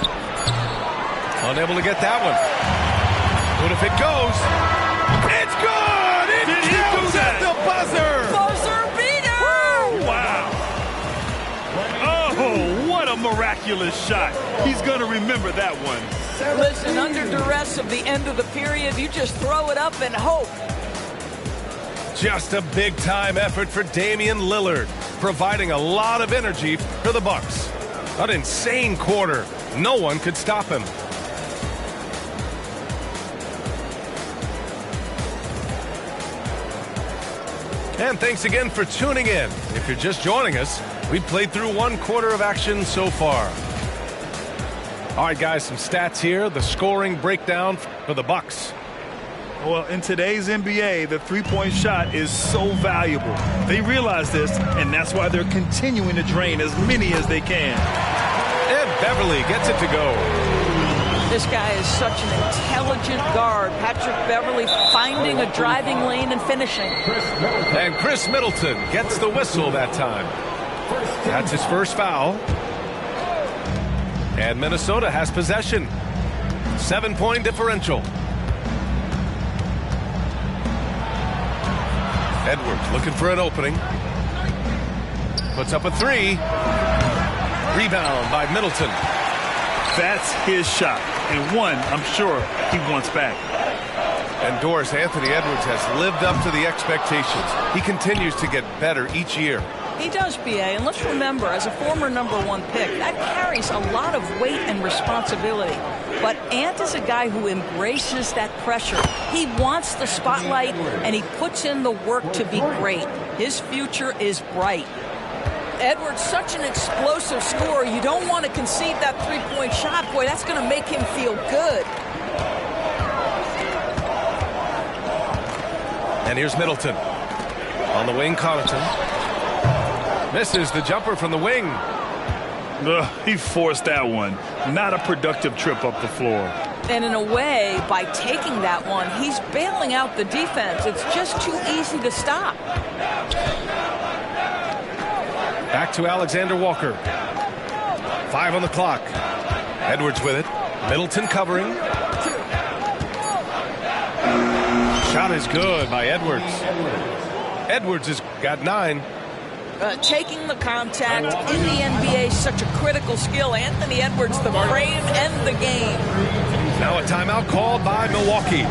S9: Unable to get that one. What if it goes? It's good! It goes at the buzzer!
S11: Buzzer beater!
S12: Wow. Oh, what a miraculous shot. He's going to remember that one.
S11: Listen, under duress of the end of the period, you just throw it up and hope.
S9: Just a big-time effort for Damian Lillard, providing a lot of energy for the Bucks. An insane quarter. No one could stop him. And thanks again for tuning in. If you're just joining us, we've played through 1 quarter of action so far. All right, guys, some stats here. The scoring breakdown for the Bucks.
S12: Well, in today's NBA, the three-point shot is so valuable. They realize this, and that's why they're continuing to drain as many as they can.
S9: And Beverly gets it to go.
S11: This guy is such an intelligent guard. Patrick Beverly finding a driving lane and finishing.
S9: And Chris Middleton gets the whistle that time. That's his first foul. And Minnesota has possession. 7-point differential. Edwards looking for an opening. Puts up a 3. Rebound by Middleton.
S12: That's his shot, and one I'm sure he wants back.
S9: And Doris, Anthony Edwards has lived up to the expectations. He continues to get better each year.
S11: He does, B.A., and let's remember, as a former #1 pick, that carries a lot of weight and responsibility. But Ant is a guy who embraces that pressure. He wants the spotlight, and he puts in the work to be great. His future is bright. Edwards, such an explosive scorer. You don't want to concede that three-point shot. Boy, that's going to make him feel good.
S9: And here's Middleton. On the wing, Connaughton. Misses the jumper from the wing.
S12: He forced that one. Not a productive trip up the floor.
S11: And in a way, by taking that one, he's bailing out the defense. It's just too easy to stop.
S9: Back to Alexander Walker. 5 on the clock. Edwards with it. Middleton covering. Shot is good by Edwards. Edwards has got 9.
S11: Taking the contact in the NBA is such a critical skill. Anthony Edwards, the frame and the game.
S9: Now a timeout called by Milwaukee.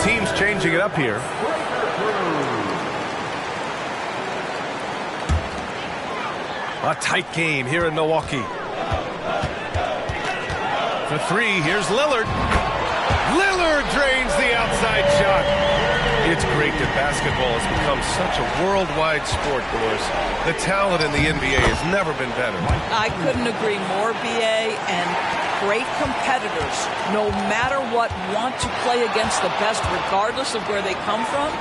S9: Teams changing it up here. A tight game here in Milwaukee. For 3, here's Lillard. Lillard drains the outside shot. It's great that basketball has become such a worldwide sport, Doris. The talent in the NBA has never been better.
S11: I couldn't agree more, B.A., and great competitors, no matter what, want to play against the best regardless of where they come from.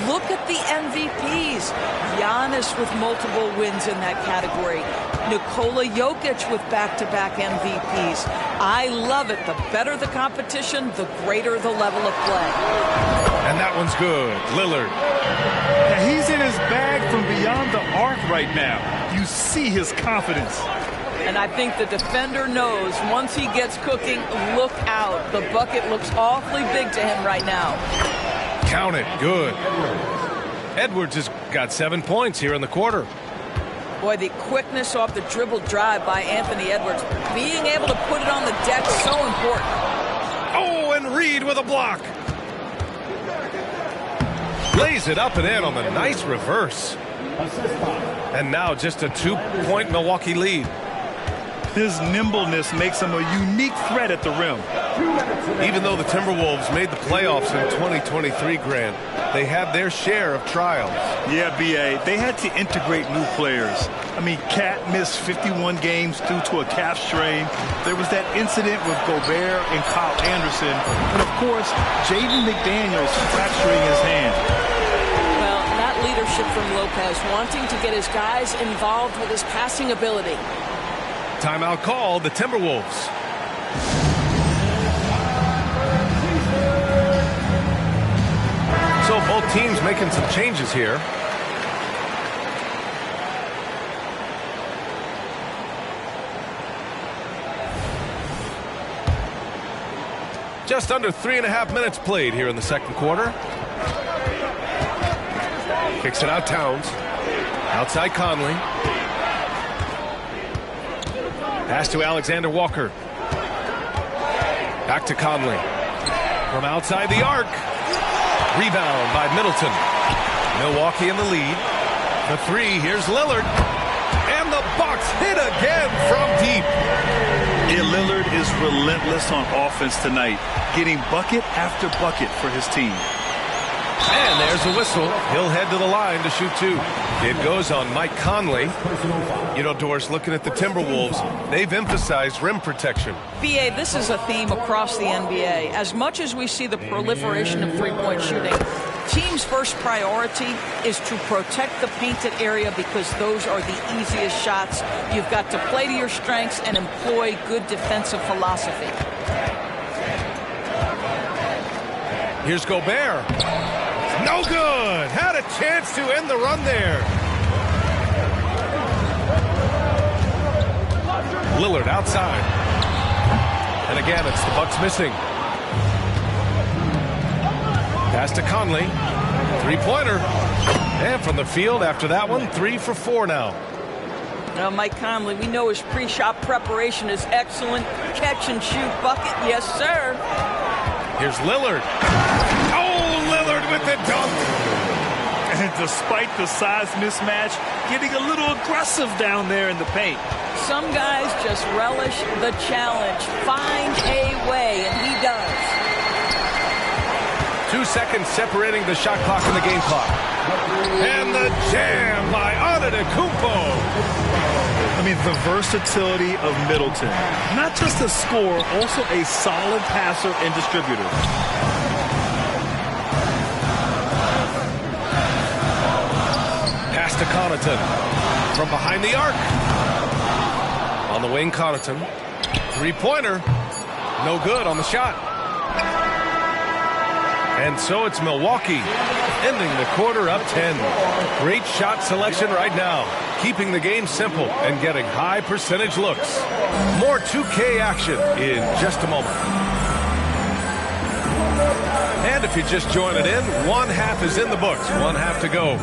S11: Look at the MVPs. Giannis with multiple wins in that category. Nikola Jokic with back-to-back MVPs. I love it. The better the competition, the greater the level of play.
S9: And that one's good. Lillard.
S12: Yeah, he's in his bag from beyond the arc right now. You see his confidence.
S11: And I think the defender knows once he gets cooking, look out. The bucket looks awfully big to him right now.
S9: Count it. Good. Edwards has got 7 points here in the quarter.
S11: Boy, the quickness off the dribble drive by Anthony Edwards. Being able to put it on the deck is so important.
S9: Oh, and Reed with a block. Lays it up and in on the nice reverse. And now just a 2-point Milwaukee lead.
S12: His nimbleness makes him a unique threat at the rim.
S9: Even though the Timberwolves made the playoffs in 2023, Grant, they had their share of trials.
S12: Yeah, B.A., they had to integrate new players. I mean, Cat missed 51 games due to a calf strain. There was that incident with Gobert and Kyle Anderson. And, of course, Jaden McDaniels fracturing his hand.
S11: Well, that leadership from Lopez, wanting to get his guys involved with his passing ability.
S9: Timeout called, the Timberwolves. So both teams making some changes here. Just under 3.5 minutes played here in the second quarter. Kicks it out Towns. Outside Conley. Pass to Alexander Walker. Back to Conley. From outside the arc. Rebound by Middleton. Milwaukee in the lead. For 3, here's Lillard. And the Bucks hit again from deep.
S12: Yeah, Lillard is relentless on offense tonight, getting bucket after bucket for his team.
S9: And there's a whistle. He'll head to the line to shoot 2. It goes on Mike Conley. You know, Doris, looking at the Timberwolves, they've emphasized rim protection.
S11: B.A., this is a theme across the NBA. As much as we see the proliferation of three-point shooting, teams' first priority is to protect the painted area because those are the easiest shots. You've got to play to your strengths and employ good defensive philosophy.
S9: Here's Gobert. No good. Had a chance to end the run there. Lillard outside. And again, it's the Bucks missing. Pass to Conley. Three-pointer. And from the field after that one, 3 for 4 now.
S11: Now, Mike Conley, we know his pre-shot preparation is excellent. Catch and shoot bucket, yes, sir.
S9: Here's Lillard. Oh, Lillard with the dunk.
S12: And despite the size mismatch, getting a little aggressive down there in the paint.
S11: Some guys just relish the challenge. Find a way, and he does.
S9: 2 seconds separating the shot clock and the game clock. And the jam by Antetokounmpo.
S12: I mean, the versatility of Middleton. Not just a scorer, also a solid passer and distributor.
S9: Pass to Connaughton from behind the arc. On the wing, Connaughton. Three-pointer. No good on the shot. And so it's Milwaukee ending the quarter up 10. Great shot selection right now, keeping the game simple and getting high percentage looks. More 2K action in just a moment. And if you just join it in, one half is in the books, one half to go.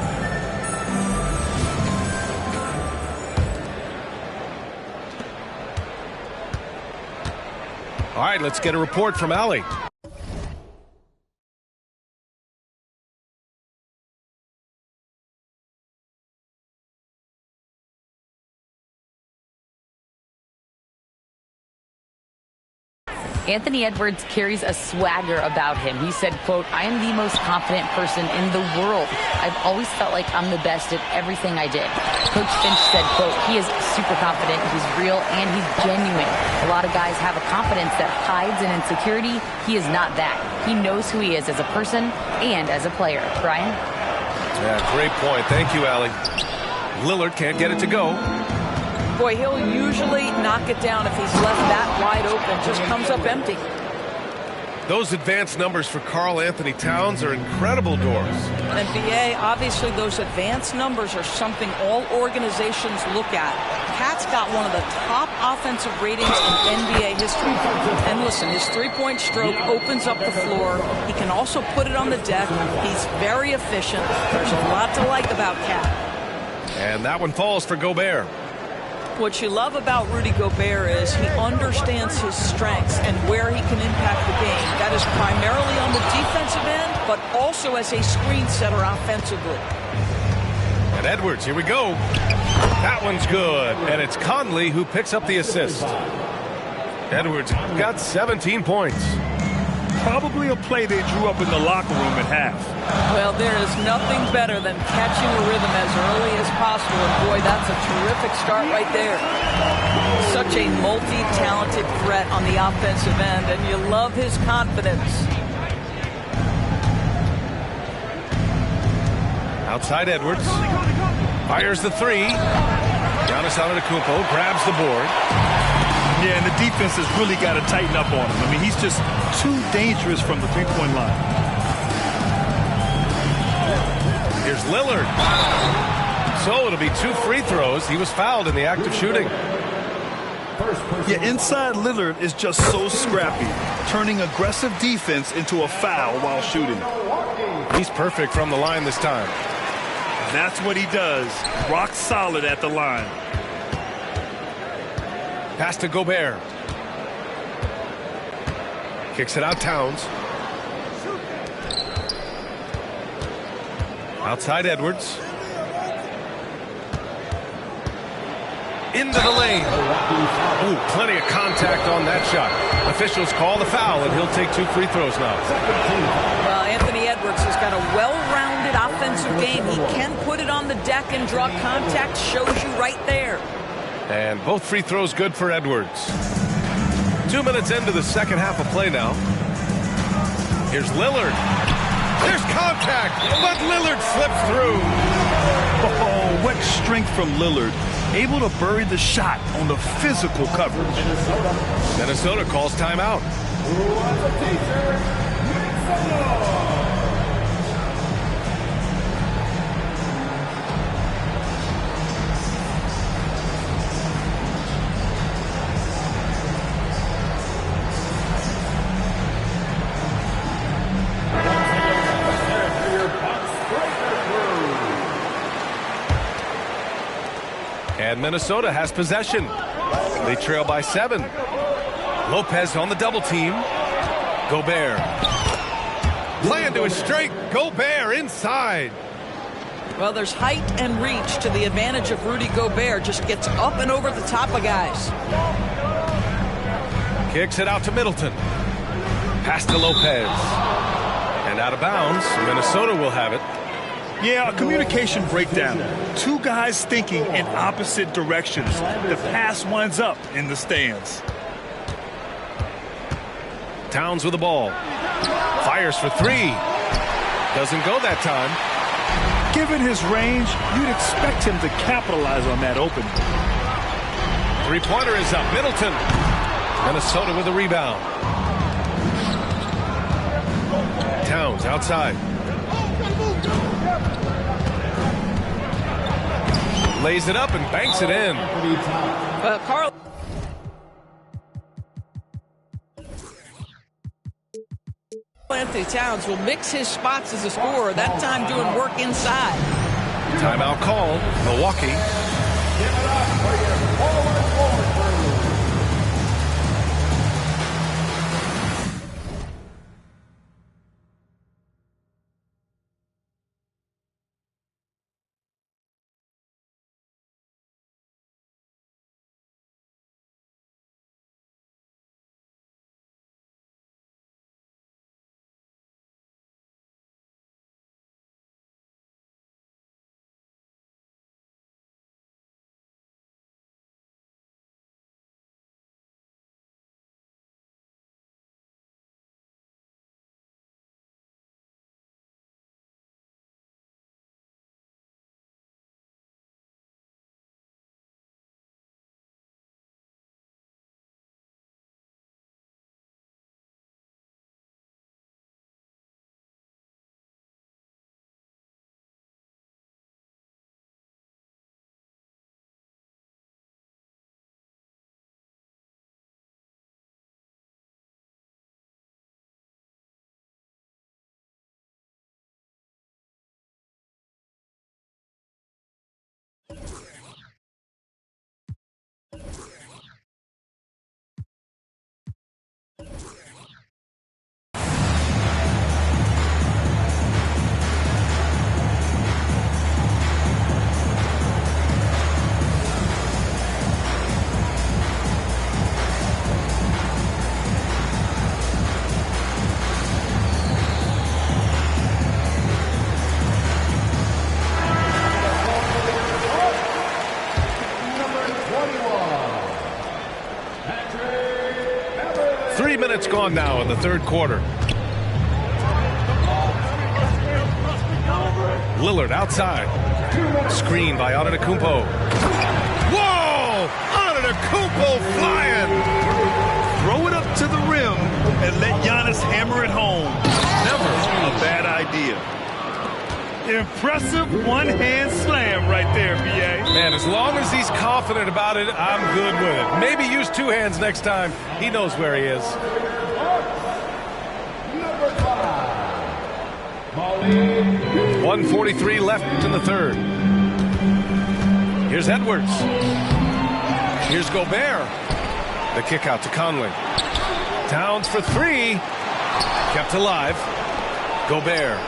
S9: All right, let's get a report from Allie.
S13: Anthony Edwards carries a swagger about him. He said, quote, "I am the most confident person in the world. I've always felt like I'm the best at everything I did." Coach Finch said, quote, "He is super confident, he's real, and he's genuine. A lot of guys have a confidence that hides an insecurity. He is not that. He knows who he is as a person and as a player." Brian?
S9: Yeah, great point. Thank you, Allie. Lillard can't get it to go.
S11: Boy, he'll usually knock it down if he's left that wide open. Just comes up empty.
S9: Those advanced numbers for Karl Anthony Towns are incredible doors.
S11: And BA, obviously those advanced numbers are something all organizations look at. Cat's got one of the top offensive ratings in NBA history. And listen, his three-point stroke opens up the floor. He can also put it on the deck. He's very efficient. There's a lot to like about Cat.
S9: And that one falls for Gobert.
S11: What you love about Rudy Gobert is he understands his strengths and where he can impact the game. That is primarily on the defensive end, but also as a screen setter offensively.
S9: And Edwards, here we go. That one's good. And it's Conley who picks up the assist. Edwards got 17 points.
S12: Probably a play they drew up in the locker room at half.
S11: Well, there is nothing better than catching a rhythm as early as possible. And boy, that's a terrific start right there. Such a multi-talented threat on the offensive end, and you love his confidence.
S9: Outside Edwards. Fires the three. Giannis Antetokounmpo grabs the board.
S12: Yeah, and the defense has really got to tighten up on him. I mean, he's just too dangerous from the three-point line.
S9: Here's Lillard. So it'll be 2 free throws. He was fouled in the act of shooting.
S12: Yeah, inside Lillard is just so scrappy, turning aggressive defense into a foul while shooting.
S9: He's perfect from the line this time.
S12: That's what he does. Rock solid at the line.
S9: Pass to Gobert. Kicks it out, Towns. Outside Edwards. Into the lane. Ooh, plenty of contact on that shot. Officials call the foul, and he'll take 2 free throws now.
S11: Well, Anthony Edwards has got a well-rounded offensive game. He can put it on the deck and draw contact. Shows you right there.
S9: And both free throws good for Edwards. 2 minutes into the second half of play now. Here's Lillard. There's contact, but Lillard slips through.
S12: Oh, what strength from Lillard. Able to bury the shot on the physical coverage.
S9: Minnesota calls timeout. And Minnesota has possession. They trail by 7. Lopez on the double team. Gobert. Play into his straight. Gobert inside.
S11: Well, there's height and reach to the advantage of Rudy Gobert. Just gets up and over the top of guys.
S9: Kicks it out to Middleton. Pass to Lopez. And out of bounds, Minnesota will have it.
S12: Yeah, a communication breakdown. Two guys thinking in opposite directions. The pass winds up in the stands.
S9: Towns with the ball. Fires for three. Doesn't go that time.
S12: Given his range, you'd expect him to capitalize on that opening.
S9: Three-pointer is up. Middleton. Minnesota with a rebound. Towns outside. Lays it up and banks it in.
S11: Carl. Anthony Towns will mix his spots as a scorer, that time doing work inside.
S9: Timeout call, Milwaukee. Minutes gone now in the third quarter. Lillard outside. Screen by Antetokounmpo. Whoa! Antetokounmpo flying!
S12: Throw it up to the rim and let Giannis hammer it home. Never a bad idea. Impressive one-hand slam right there, B.A.
S9: Man, as long as he's confident about it, I'm good with it. Maybe use two hands next time. He knows where he is. 1:43 left in the third. Here's Edwards. Here's Gobert. The kick out to Conley. Towns for three. Kept alive. Gobert.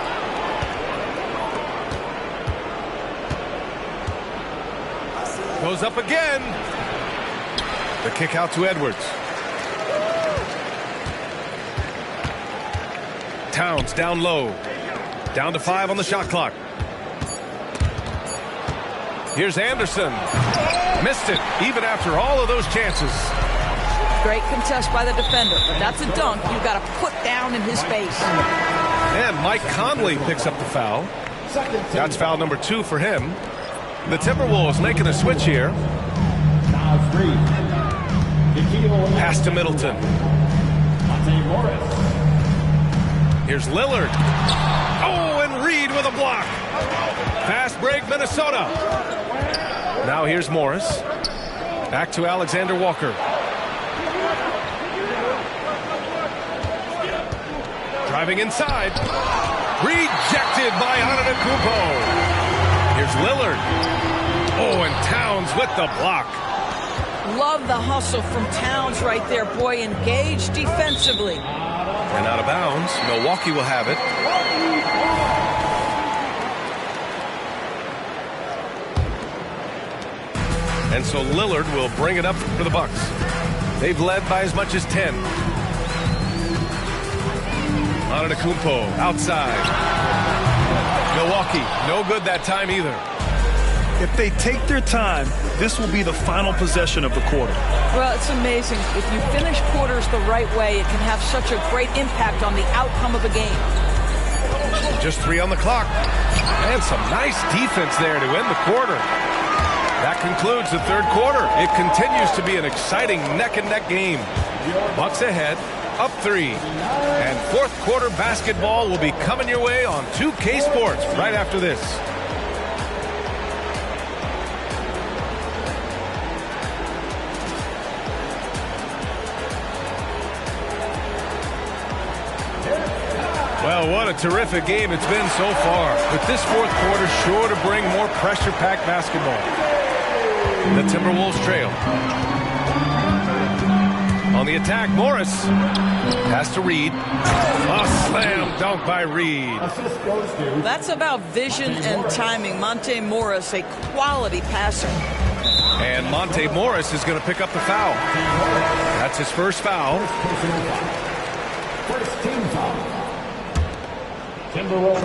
S9: Goes up again. The kick out to Edwards. Towns down low. Down to 5 on the shot clock. Here's Anderson. Missed it, even after all of those chances.
S11: Great contest by the defender, but that's a dunk you've got to put down in his face.
S9: And Mike Conley picks up the foul. That's foul number 2 for him. The Timberwolves making a switch here. Pass to Middleton. Here's Lillard. Oh, and Reed with a block. Fast break, Minnesota. Now here's Morris. Back to Alexander Walker. Driving inside. Rejected by Antetokounmpo. Here's Lillard. Oh, and Towns with the block.
S11: Love the hustle from Towns right there. Boy, engaged defensively.
S9: And out of bounds. Milwaukee will have it. And so Lillard will bring it up for the Bucks. They've led by as much as 10. Antetokounmpo outside. Milwaukee, no good that time either.
S12: If they take their time, this will be the final possession of the quarter.
S11: Well, it's amazing. If you finish quarters the right way, it can have such a great impact on the outcome of a game.
S9: Just 3 on the clock. And some nice defense there to end the quarter. That concludes the third quarter. It continues to be an exciting neck-and-neck game. Bucks ahead, up 3. And fourth quarter basketball will be coming your way on 2K Sports right after this. Well, what a terrific game it's been so far. But this fourth quarter sure to bring more pressure-packed basketball. The Timberwolves trail. On the attack, Morris. Pass to Reed. A slam dunk by Reed.
S11: That's about vision and timing. Monte Morris, a quality passer.
S9: And Monte Morris is going to pick up the foul. That's his first foul.
S5: First team foul.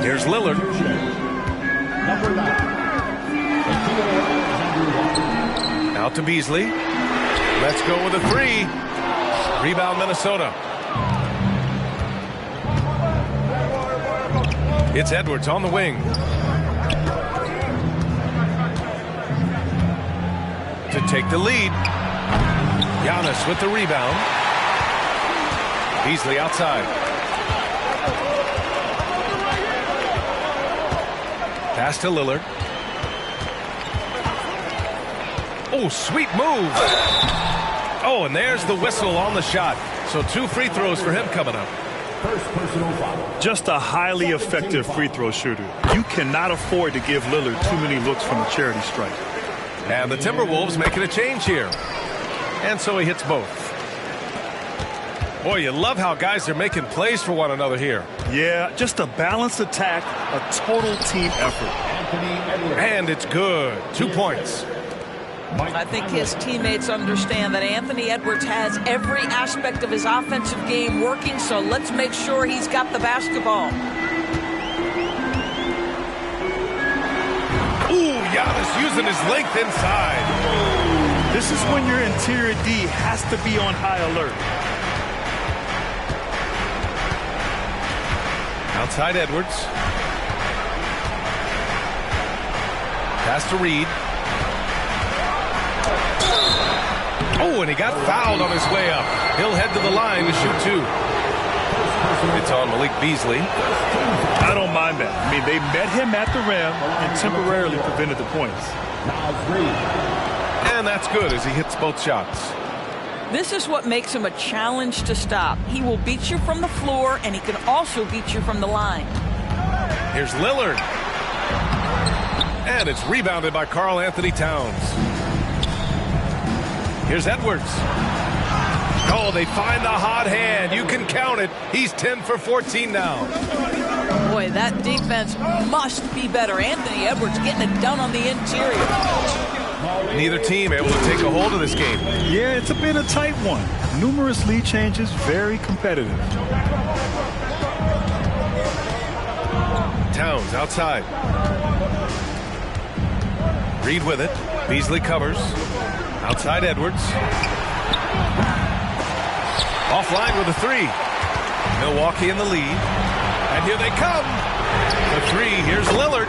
S9: Here's Lillard.
S5: Number 9.
S9: Out to Beasley. Let's go with a 3. Rebound Minnesota. It's Edwards on the wing. To take the lead. Giannis with the rebound. Beasley outside. Pass to Lillard. Oh, sweet move. Oh, and there's the whistle on the shot. So 2 free throws for him coming up.
S5: First personal foul.
S12: Just a highly effective free throw shooter. You cannot afford to give Lillard too many looks from a charity stripe.
S9: And the Timberwolves making a change here. And so he hits both. Boy, you love how guys are making plays for one another here.
S12: Yeah, just a balanced attack, a total team effort.
S9: And it's good. 2 points.
S11: I think his teammates understand that Anthony Edwards has every aspect of his offensive game working, so let's make sure he's got the basketball.
S9: Ooh, Giannis using his length inside.
S12: This is when your interior D has to be on high alert.
S9: Outside Edwards. Pass to Reed. Oh, and he got fouled on his way up. He'll head to the line to shoot 2. It's on Malik Beasley.
S12: I don't mind that. I mean, they met him at the rim and temporarily prevented the points.
S9: And that's good as he hits both shots.
S11: This is what makes him a challenge to stop. He will beat you from the floor, and he can also beat you from the line.
S9: Here's Lillard. And it's rebounded by Karl Anthony Towns. Here's Edwards. Oh, they find the hot hand. You can count it. He's 10 for 14 now.
S11: Boy, that defense must be better. Anthony Edwards getting it done on the interior.
S9: Neither team able to take a hold of this game.
S12: Yeah, it's been a tight one. Numerous lead changes, very competitive.
S9: Towns outside. Reed with it. Beasley covers. Outside Edwards. Offline with a 3. Milwaukee in the lead. And here they come. The 3. Here's Lillard.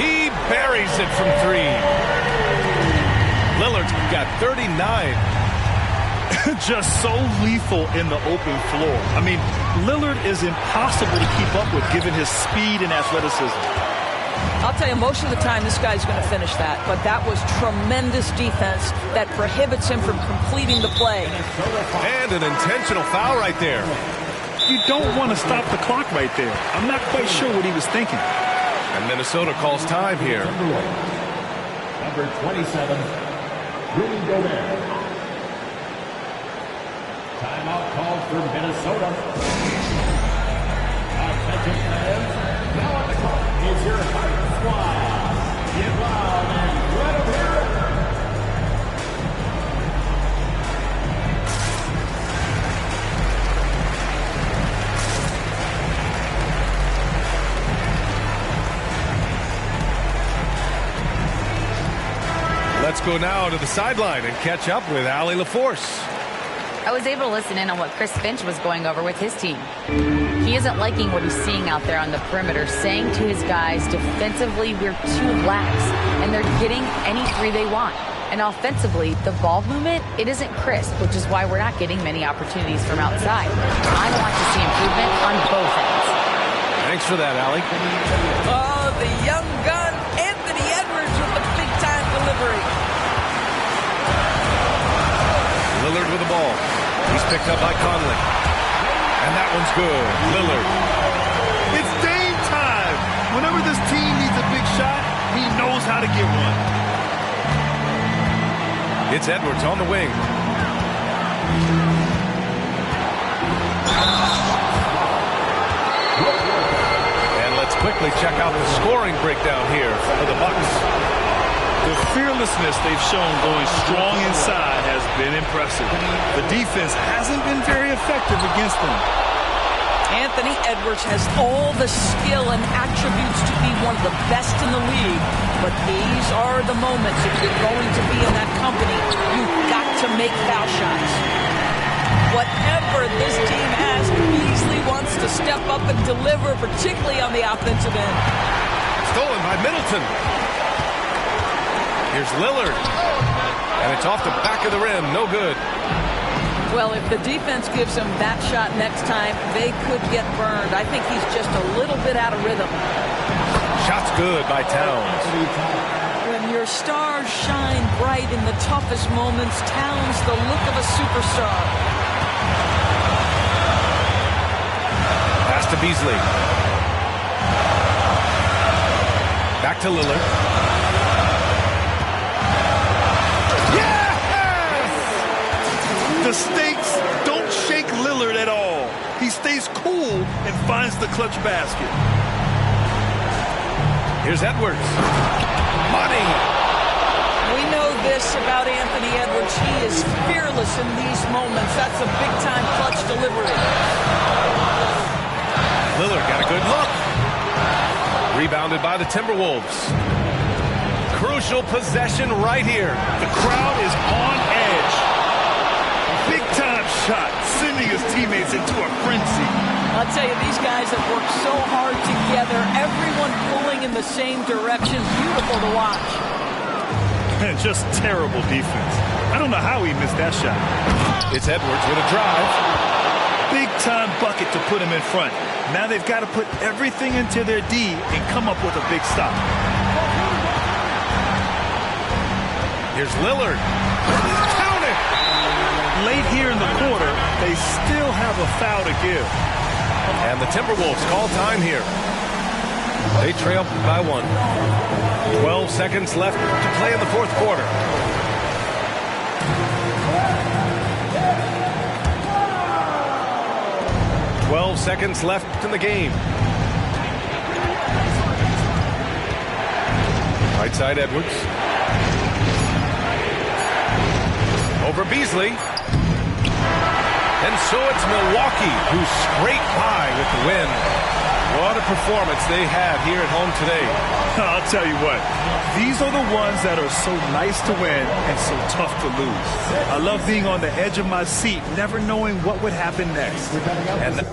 S9: He buries it from 3. Lillard's got 39.
S12: Just so lethal in the open floor. I mean, Lillard is impossible to keep up with given his speed and athleticism.
S11: I'll tell you, most of the time this guy's going to finish that, but that was tremendous defense that prohibits him from completing the play.
S9: And an intentional foul right there.
S12: You don't want to stop the clock right there. I'm not quite sure what he was thinking.
S9: And Minnesota calls time here.
S5: Number 27, Rudy Gobert. Timeout called for Minnesota. Attention fans, now on the clock is your Heart Squad. Get loud and let them hear it.
S9: Let's go now to the sideline and catch up with Allie LaForce.
S13: I was able to listen in on what Chris Finch was going over with his team. He isn't liking what he's seeing out there on the perimeter, saying to his guys, defensively, we're too lax, and they're getting any three they want. And offensively, the ball movement, it isn't crisp, which is why we're not getting many opportunities from outside. I want to see improvement on both ends.
S9: Thanks for that, Allie.
S11: Oh, the young gun, Anthony Edwards with the big-time delivery.
S9: Lillard with the ball. He's picked up by Conley. And that one's good. Lillard.
S12: It's Dame time. Whenever this team needs a big shot, he knows how to get one.
S9: It's Edwards on the wing. And let's quickly check out the scoring breakdown here for the Bucks.
S12: The fearlessness they've shown going strong inside has been impressive. The defense hasn't been very effective against them.
S11: Anthony Edwards has all the skill and attributes to be one of the best in the league. But these are the moments, if you're going to be in that company, you've got to make foul shots. Whatever this team has, Beasley wants to step up and deliver, particularly on the offensive end.
S9: Stolen by Middleton. Here's Lillard. And it's off the back of the rim. No good.
S11: Well, if the defense gives him that shot next time, they could get burned. I think he's just a little bit out of rhythm.
S9: Shot's good by Towns.
S11: When your stars shine bright in the toughest moments, Towns the look of a superstar.
S9: Pass to Beasley. Back to Lillard.
S12: The stakes don't shake Lillard at all. He stays cool and finds the clutch basket.
S9: Here's Edwards. Money.
S11: We know this about Anthony Edwards. He is fearless in these moments. That's a big-time clutch delivery.
S9: Lillard got a good look. Rebounded by the Timberwolves. Crucial possession right here.
S12: The crowd is on edge. Big-time shot, sending his teammates into a frenzy.
S11: I'll tell you, these guys have worked so hard together. Everyone pulling in the same direction. Beautiful to watch.
S12: And just terrible defense. I don't know how he missed that shot.
S9: It's Edwards with a drive.
S12: Big-time bucket to put him in front. Now they've got to put everything into their D and come up with a big stop.
S9: Here's Lillard.
S12: Late here in the quarter, they still have a foul to give.
S9: And the Timberwolves call time here. They trail by 1. 12 seconds left to play in the fourth quarter. Seconds left in the game. Right side Edwards. Over Beasley. And so it's Milwaukee who scrape by with the win. What a performance they had here at home today.
S12: I'll tell you what, these are the ones that are so nice to win and so tough to lose. I love being on the edge of my seat, never knowing what would happen next.
S9: And